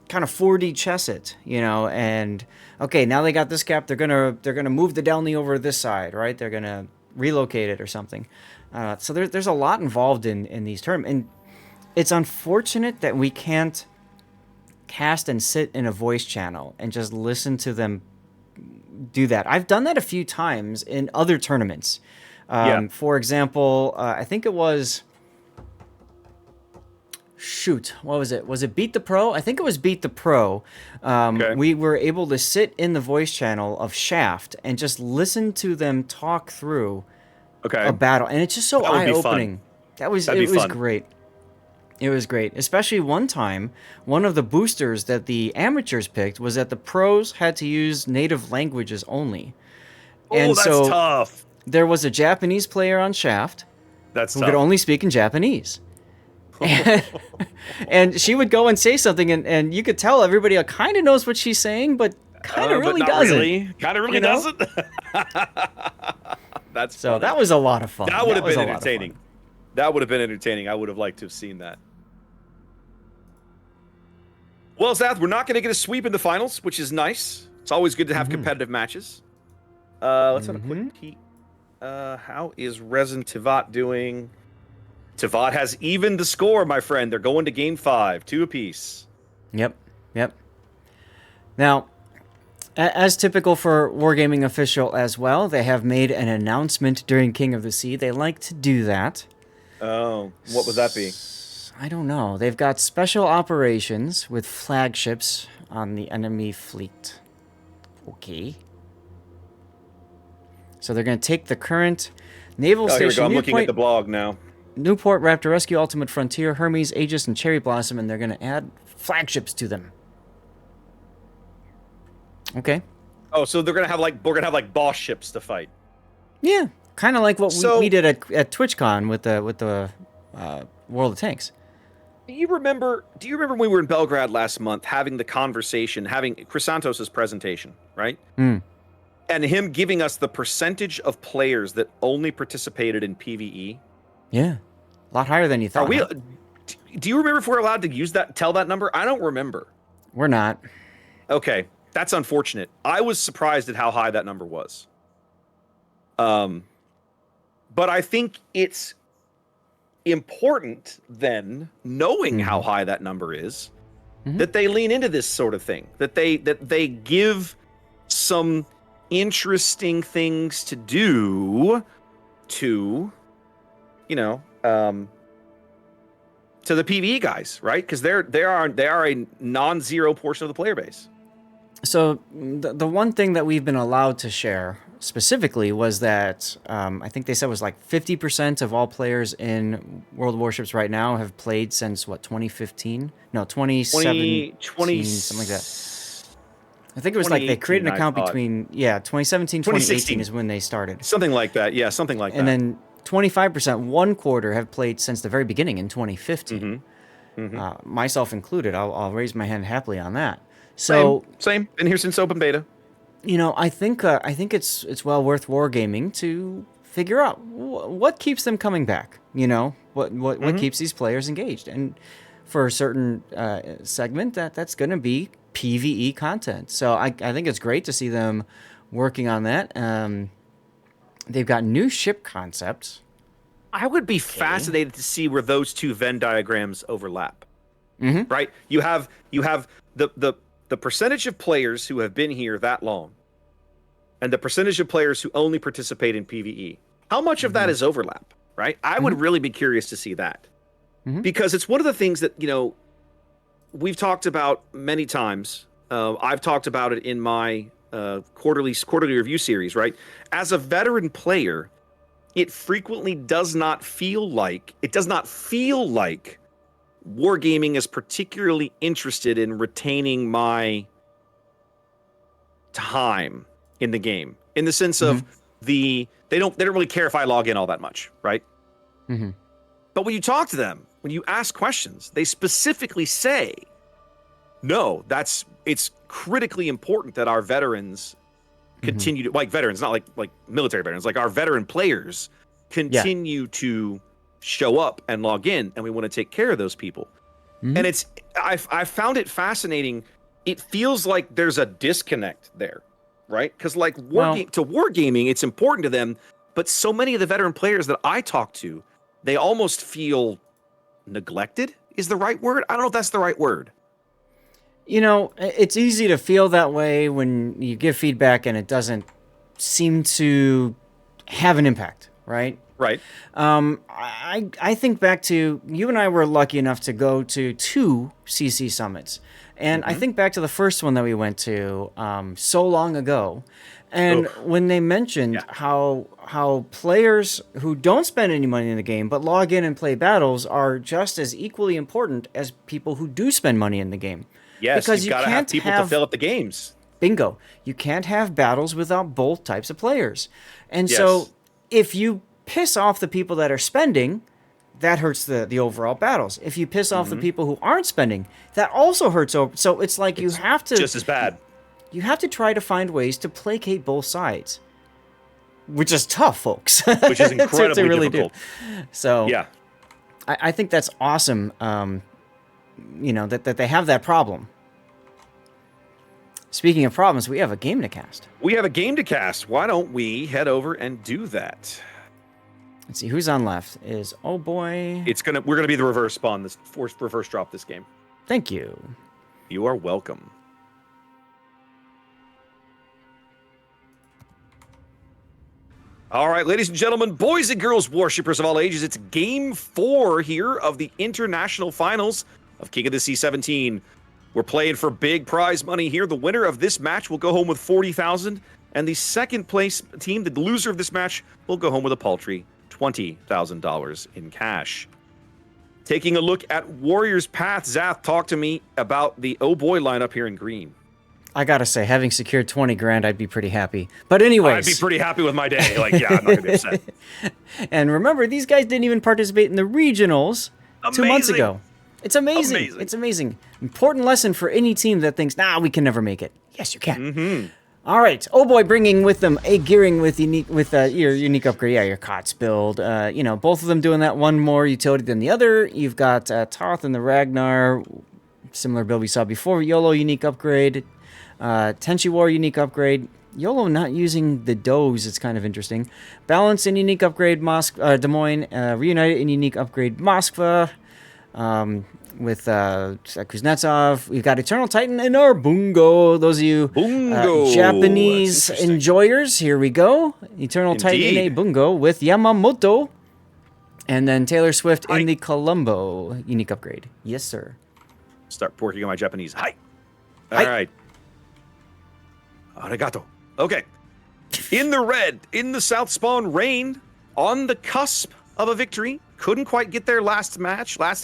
kind of 4D chess it, you know. And okay, now they got this cap. They're gonna move the Delny over this side, right? They're gonna relocate it or something. So there's a lot involved in these terms, and it's unfortunate that we can't cast and sit in a voice channel and just listen to them do that. I've done that a few times in other tournaments. For example, I think it was... Shoot, what was it? Was it Beat the Pro? I think it was Beat the Pro. Okay. We were able to sit in the voice channel of Shaft and just listen to them talk through a battle, and it's just so eye-opening. It was great. It was great, especially one time. One of the boosters that the amateurs picked was that the pros had to use native languages only. Oh, that's tough. There was a Japanese player on Shaft who could only speak in Japanese. And she would go and say something, and you could tell everybody kind of knows what she's saying, but kind of really doesn't. Kind of really doesn't. That's so funny. that was a lot of fun. That would have been entertaining. That would have been entertaining. I would have liked to have seen that. Well, Zath, we're not going to get a sweep in the finals, which is nice. It's always good to have competitive matches. Let's have a quick peek. How is Resin Tivat doing? Tivat has evened the score, my friend. They're going to game 5, 2 apiece. Yep. Now, as typical for Wargaming Official as well, they have made an announcement during King of the Sea. They like to do that. Oh, what would that be? I don't know. They've got special operations with flagships on the enemy fleet. Okay. So they're going to take the current naval station. Here we go. I'm looking at the blog now. Newport, Raptor Rescue, Ultimate Frontier, Hermes, Aegis, and Cherry Blossom, and they're going to add flagships to them. Okay. Oh, so we're gonna have boss ships to fight. Yeah, kind of like what we did at TwitchCon with the World of Tanks. Do you remember when we were in Belgrade last month, having the conversation, having Chrysantos' presentation, right? And him giving us the percentage of players that only participated in PvE. Yeah, a lot higher than you thought. Do you remember if we're allowed to tell that number? I don't remember. We're not. Okay, that's unfortunate. I was surprised at how high that number was. But I think it's important then, knowing how high that number is, that they lean into this sort of thing. That they give some interesting things to do to, to the PvE guys, right? Because they are a non-zero portion of the player base. So the one thing that we've been allowed to share specifically was that I think they said it was like 50% of all players in World of Warships right now have played since, what, 2015? No, 2017, something like that. I think it was like they created an account between, 2017, 2018 is when they started. Something like that, yeah, something like that. And then 25%, 1 quarter, have played since the very beginning in 2015. Myself included. I'll raise my hand happily on that. So Same. Been here since open beta. I think it's well worth wargaming to figure out what keeps them coming back. What keeps these players engaged, and for a certain segment that's going to be PvE content. So I think it's great to see them working on that. They've got new ship concepts. I would be fascinated to see where those two Venn diagrams overlap. Right? You have the percentage of players who have been here that long, and the percentage of players who only participate in PvE. How much of that is overlap? Right? I would really be curious to see that, because it's one of the things that we've talked about many times. I've talked about it in my quarterly review series. Right? As a veteran player, it frequently does not feel like wargaming is particularly interested in retaining my time in the game, in the sense of they don't really care if I log in all that much, right? But when you talk to them, when you ask questions, they specifically say, no, it's critically important that our veterans continue to, like veterans, not like military veterans, like our veteran players continue to show up and log in, and we want to take care of those people. And I found it fascinating. It feels like there's a disconnect there, right? Because like wargaming, it's important to them, but so many of the veteran players that I talk to, they almost feel neglected is the right word. I don't know if that's the right word. It's easy to feel that way when you give feedback and it doesn't seem to have an impact, right? Right. I think back to, you and I were lucky enough to go to 2 CC summits. And I think back to the first one that we went to so long ago. And when they mentioned how players who don't spend any money in the game but log in and play battles are just as equally important as people who do spend money in the game. Yes, because you've got to have people to fill up the games. Bingo. You can't have battles without both types of players. And so if you piss off the people that are spending, that hurts the overall battles. If you piss off the people who aren't spending, that also hurts. So it's like you have to... just as bad. You have to try to find ways to placate both sides. Which is tough, folks. Which is incredibly to really difficult. So yeah, I think that's awesome, that they have that problem. Speaking of problems, we have a game to cast. Why don't we head over and do that? Let's see who's on left. Is OHBOY. We're gonna be the reverse spawn, this forced reverse drop this game. Thank you. You are welcome. All right, ladies and gentlemen, boys and girls, worshippers of all ages, it's game 4 here of the international finals of King of the Sea 17. We're playing for big prize money here. The winner of this match will go home with 40,000, and the second place team, the loser of this match, will go home with a paltry $20,000 in cash. Taking a look at Warriors Path, Zath, talk to me about the OHBOY lineup here in green. I gotta say, having secured 20 grand, I'd be pretty happy. But anyways, I'd be pretty happy with my day. I'm not gonna be upset. And remember, these guys didn't even participate in the regionals 2 months ago. It's amazing. It's amazing. Important lesson for any team that thinks, we can never make it. Yes, you can. All right, OHBOY bringing with them a gearing with your unique upgrade. Yeah, your KOTS build. Both of them doing that one more utility than the other. You've got Toth and the Ragnar, similar build we saw before. YOLO unique upgrade. Tenchi War unique upgrade. YOLO not using the does, it's kind of interesting. Balance in unique upgrade Des Moines. Reunited in unique upgrade Moskva. With Kuznetsov. We've got Eternal Titan and our Bungo. Those of you Japanese enjoyers, here we go. Eternal Titan in a Bungo with Yamamoto. And then Taylor Swift in the Colombo unique upgrade. Yes, sir. Start working on my Japanese. Hi. All right. Arigato. Okay. In the red, in the south spawn, Rain on the cusp of a victory. Couldn't quite get there last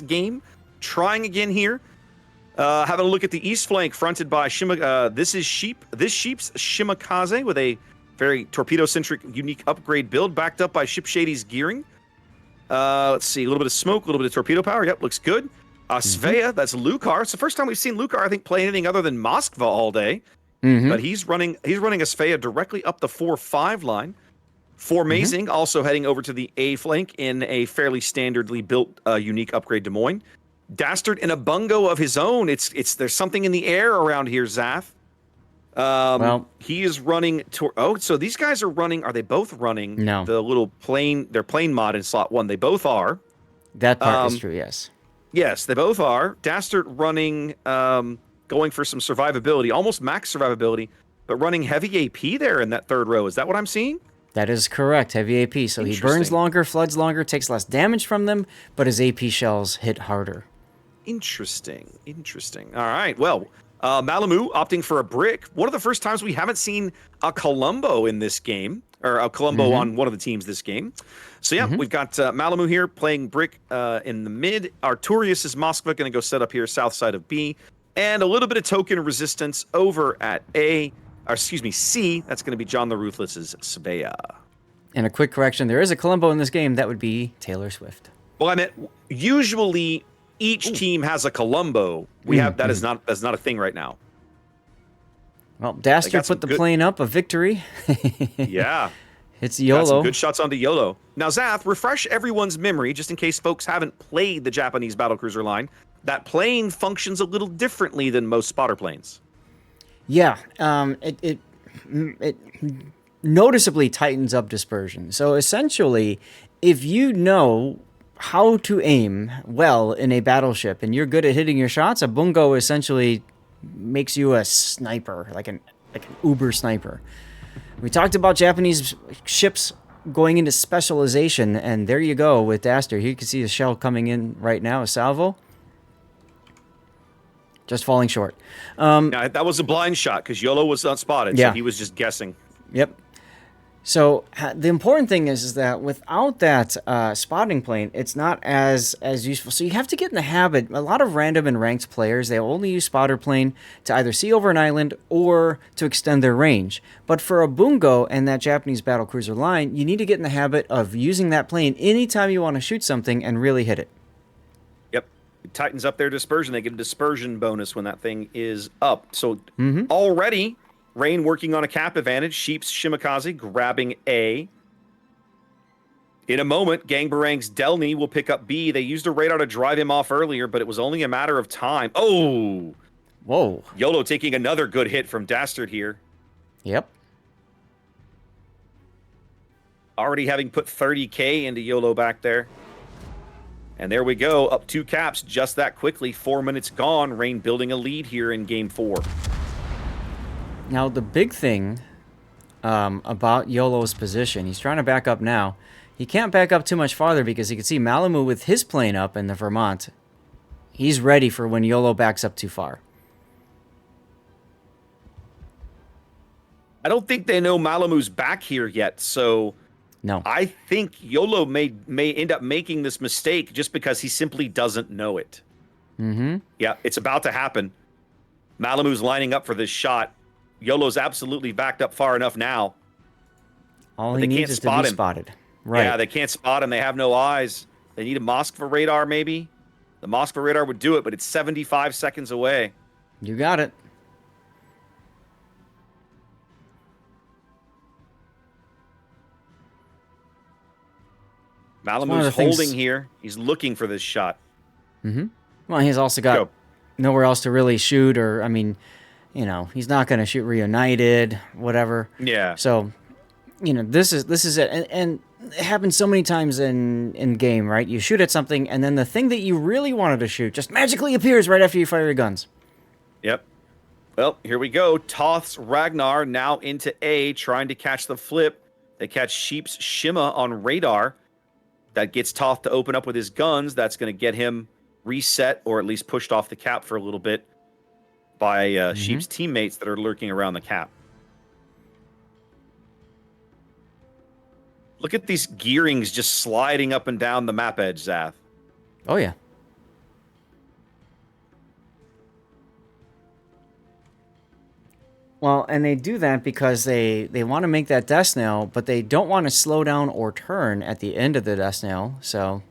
game. Trying again here. Having a look at the east flank, fronted by this Sheep's Shimakaze with a very torpedo-centric unique upgrade build, backed up by Ship Shady's gearing. Let's see, a little bit of smoke, a little bit of torpedo power. Yep, looks good. Svea, that's Lucar. It's the first time we've seen Lucar, I think, play anything other than Moskva all day. But he's running a Svea directly up the 4-5 line. Formazing also heading over to the A flank in a fairly standardly built unique upgrade Des Moines. Dastard in a bungo of his own. There's something in the air around here, Zath. Well, he is running so these guys are running. Are they both running? No. The little plane, their plane mod in slot 1. They both are. That part is true, yes. Yes, they both are. Dastard running, going for some survivability, almost max survivability, but running heavy AP there in that third row. Is that what I'm seeing? That is correct, heavy AP. So he burns longer, floods longer, takes less damage from them, but his AP shells hit harder. Interesting. All right, well, Malamu opting for a brick. One of the first times we haven't seen a Columbo in this game, or a Columbo on one of the teams this game. So yeah, we've got Malamu here playing brick in the mid. Arturius is Moskva going to go set up here south side of B. And a little bit of token resistance over at C. That's going to be John the Ruthless's Svea. And a quick correction, there is a Columbo in this game. That would be Taylor Swift. Well, I meant usually each team has a Columbo. We have that's not a thing right now. Well, Dastard put the plane up, a victory. Yeah. It's YOLO. Got some good shots onto YOLO. Now, Zath, refresh everyone's memory, just in case folks haven't played the Japanese battlecruiser line. That plane functions a little differently than most spotter planes. Yeah, it noticeably tightens up dispersion. So essentially, if you know how to aim well in a battleship and you're good at hitting your shots, a bungo essentially makes you a sniper, like an uber sniper. We talked about Japanese ships going into specialization, and there you go with Dastard. Here you can see the shell coming in right now, a salvo. Just falling short. Now, that was a blind shot because YOLO was not spotted, so he was just guessing. Yep. So the important thing is that without that spotting plane, it's not as useful. So you have to get in the habit. A lot of random and ranked players, they only use spotter plane to either see over an island or to extend their range. But for a bungo and that Japanese battlecruiser line, you need to get in the habit of using that plane anytime you want to shoot something and really hit it. Yep. It tightens up their dispersion. They get a dispersion bonus when that thing is up. So already... Rain working on a cap advantage. Sheep's Shimakaze grabbing A. In a moment, Gangbarang's Delny will pick up B. They used a radar to drive him off earlier, but it was only a matter of time. Oh! Whoa. YOLO taking another good hit from Dastard here. Yep. Already having put 30k into YOLO back there. And there we go, up 2 caps just that quickly. 4 minutes gone. Rain building a lead here in Game 4. Now, the big thing about YOLO's position, he's trying to back up now. He can't back up too much farther because you can see Malamu with his plane up in the Vermont. He's ready for when YOLO backs up too far. I don't think they know Malamu's back here yet, so no. I think YOLO may end up making this mistake just because he simply doesn't know it. Yeah, it's about to happen. Malamu's lining up for this shot. YOLO's absolutely backed up far enough now. All he needs is to be spotted. Right. Yeah, they can't spot him. They have no eyes. They need a Moskva radar, maybe. The Moskva radar would do it, but it's 75 seconds away. You got it. Malamu's holding here. He's looking for this shot. Well, he's also got nowhere else to really shoot, or, I mean... You know, he's not going to shoot Reunited, whatever. Yeah. So, you know, this is it. And it happens so many times in game, right? You shoot at something, and then the thing that you really wanted to shoot just magically appears right after you fire your guns. Yep. Well, here we go. Toth's Ragnar now into A, trying to catch the flip. They catch Sheep's Shima on radar. That gets Toth to open up with his guns. That's going to get him reset, or at least pushed off the cap for a little bit by Sheep's teammates that are lurking around the cap. Look at these gearings just sliding up and down the map edge, Zath. Oh, yeah. Well, and they do that because they want to make that death snail, but they don't want to slow down or turn at the end of the death snail, so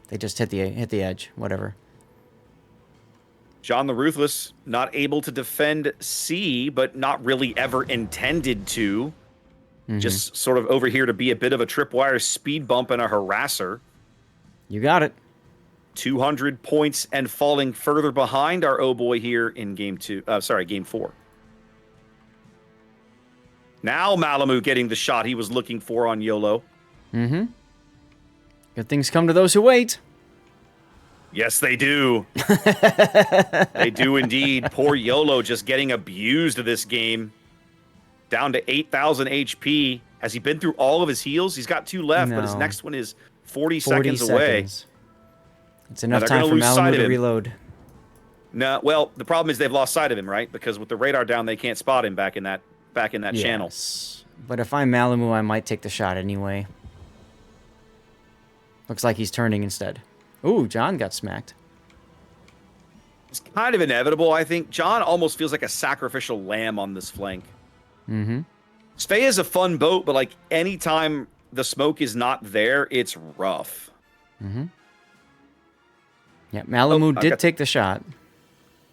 they just hit the edge, whatever. John the Ruthless not able to defend C, but not really ever intended to. Just sort of over here to be a bit of a tripwire speed bump and a harasser. You got it. 200 points and falling further behind our OHBOY here in game 4. Now Malamu getting the shot he was looking for on YOLO. Good things come to those who wait. Yes, they do. They do indeed. Poor YOLO just getting abused this game. Down to 8,000 HP. Has he been through all of his heals? He's got 2 left, but his next one is 40 seconds away. It's enough time for Malamu to reload. No, well, the problem is they've lost sight of him, right? Because with the radar down, they can't spot him back in that channel. But if I'm Malamu, I might take the shot anyway. Looks like he's turning instead. Ooh, John got smacked. It's kind of inevitable, I think. John almost feels like a sacrificial lamb on this flank. Svea is a fun boat, but like anytime the smoke is not there, it's rough. Yeah, Malamu did take the shot.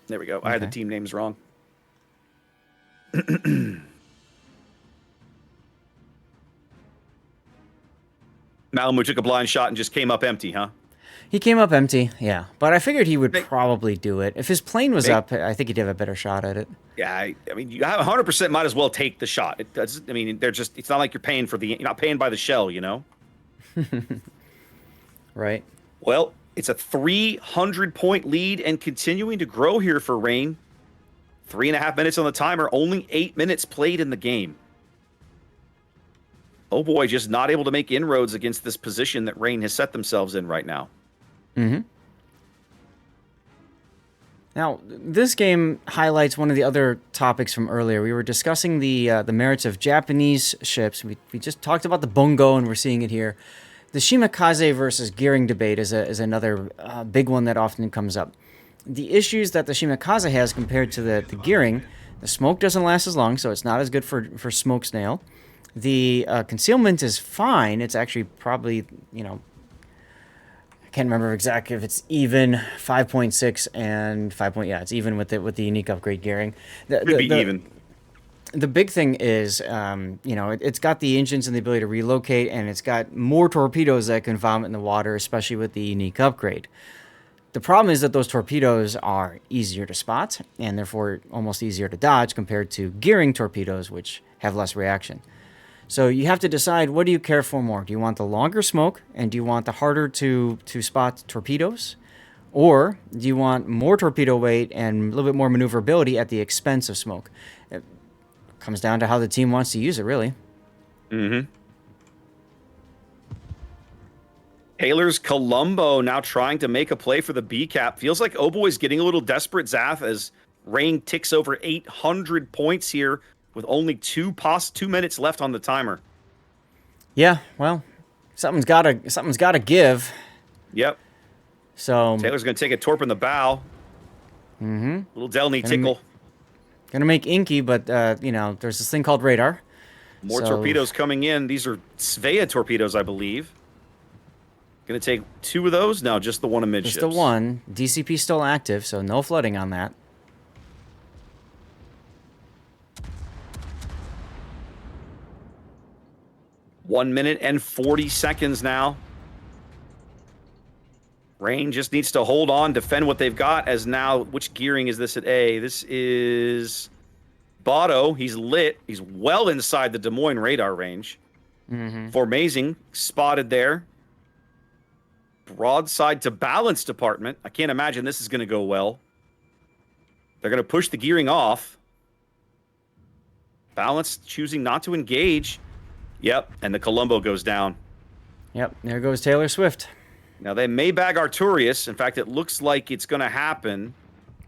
There we go. I had the team names wrong. Malamu took a blind shot and just came up empty, huh? He came up empty, yeah. But I figured he would probably do it. If his plane was up, I think he'd have a better shot at it. Yeah, I mean, you 100% might as well take the shot. It does. I mean, it's not like you're not paying by the shell, you know? Right. Well, it's a 300-point lead and continuing to grow here for Reign. 3.5 minutes on the timer, only 8 minutes played in the game. OHBOY just not able to make inroads against this position that Reign has set themselves in right now. Now, this game highlights one of the other topics from earlier. We were discussing the merits of Japanese ships. We just talked about the Bungo, and we're seeing it here. The Shimakaze versus gearing debate is another big one that often comes up. The issues that the Shimakaze has compared to the gearing, the smoke doesn't last as long, so it's not as good for smoke snail. The concealment is fine. It's actually probably, I can't remember exactly if it's even 5.6 and 5. Yeah, it's even with the unique upgrade gearing. Could be even. The big thing is, it's got the engines and the ability to relocate, and it's got more torpedoes that can vomit in the water, especially with the unique upgrade. The problem is that those torpedoes are easier to spot, and therefore almost easier to dodge compared to gearing torpedoes, which have less reaction. So you have to decide, what do you care for more? Do you want the longer smoke, and do you want the harder to spot torpedoes? Or do you want more torpedo weight and a little bit more maneuverability at the expense of smoke? It comes down to how the team wants to use it, really. Taylor's Colombo now trying to make a play for the B cap. Feels like OHBOY's getting a little desperate, Zath, as Reign ticks over 800 points here with only 2 minutes left on the timer. Yeah, well, something's gotta give. Yep. So Taylor's gonna take a torp in the bow. Little Delny tickle. Gonna make inky, but there's this thing called radar. More torpedoes coming in. These are Svea torpedoes, I believe. Gonna take 2 of those? No, just the one amidships. Just the one. DCP still active, so no flooding on that. One minute and 40 seconds now. Reign just needs to hold on, defend what they've got, as now, which gearing is this at A? This is Botto. He's lit. He's well inside the Des Moines radar range. Formazing spotted there. Broadside to balance department. I can't imagine this is going to go well. They're going to push the gearing off. Balance choosing not to engage. Yep, and the Colombo goes down. Yep, there goes Taylor Swift. Now, they may bag Arturius. In fact, it looks like it's going to happen.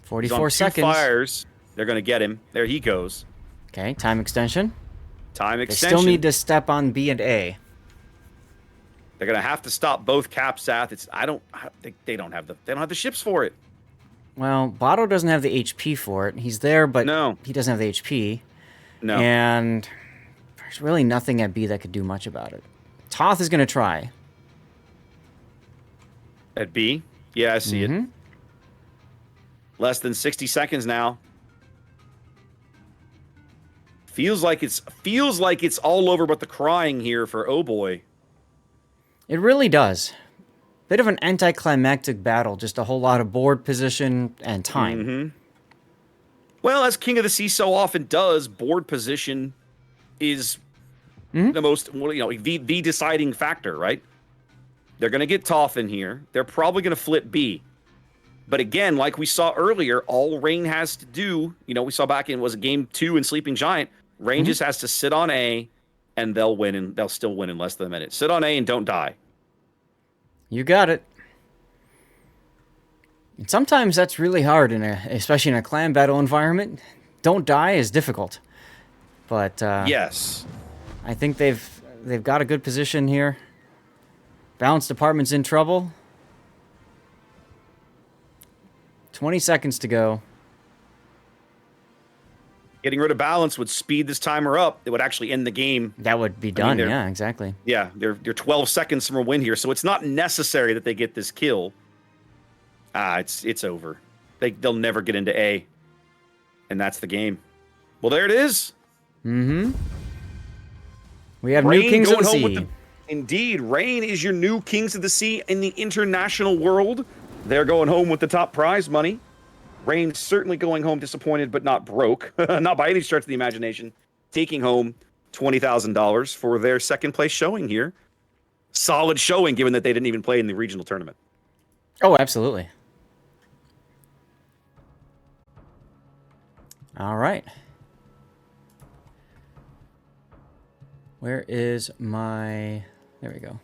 44 seconds. 2 fires. They're going to get him. There he goes. Okay, time extension. Time They extension. still need to step on B and A. They're going to have to stop both caps, Sath. They don't have the ships for it. Well, Botto doesn't have the HP for it. He's there, but No. he doesn't have the HP. No. And there's really nothing at B that could do much about it. Toth is going to try. At B? Yeah, I see it. Less than 60 seconds now. Feels like it's all over but the crying here for Oh Boy. It really does. Bit of an anticlimactic battle, just a whole lot of board position and time. Mm-hmm. Well, as King of the Sea so often does, board position is the most, the deciding factor, right? They're going to get Toph in here. They're probably going to flip B. But again, like we saw earlier, all Rain has to do, we saw back in, was it game 2 in Sleeping Giant, Rain just has to sit on A, and they'll win, and they'll still win in less than a minute. Sit on A and don't die. You got it. And sometimes that's really hard, especially in a clan battle environment. Don't die is difficult. But yes, I think they've got a good position here. Balance department's in trouble. 20 seconds to go. getting rid of balance would speed this timer up. It would actually end the game. That would be done. Yeah, exactly. Yeah, they're 12 seconds from a win here, so it's not necessary that they get this kill. It's over. They'll never get into A, and that's the game. Well, there it is. Mm-hmm. We have Rain new Kings of the going home Sea. Indeed, Rain is your new Kings of the Sea in the international world. They're going home with the top prize money. Rain certainly going home disappointed, but not broke. Not by any stretch of the imagination. Taking home $20,000 for their second place showing here. Solid showing, given that they didn't even play in the regional tournament. Oh, absolutely. All right. Where is my... There we go.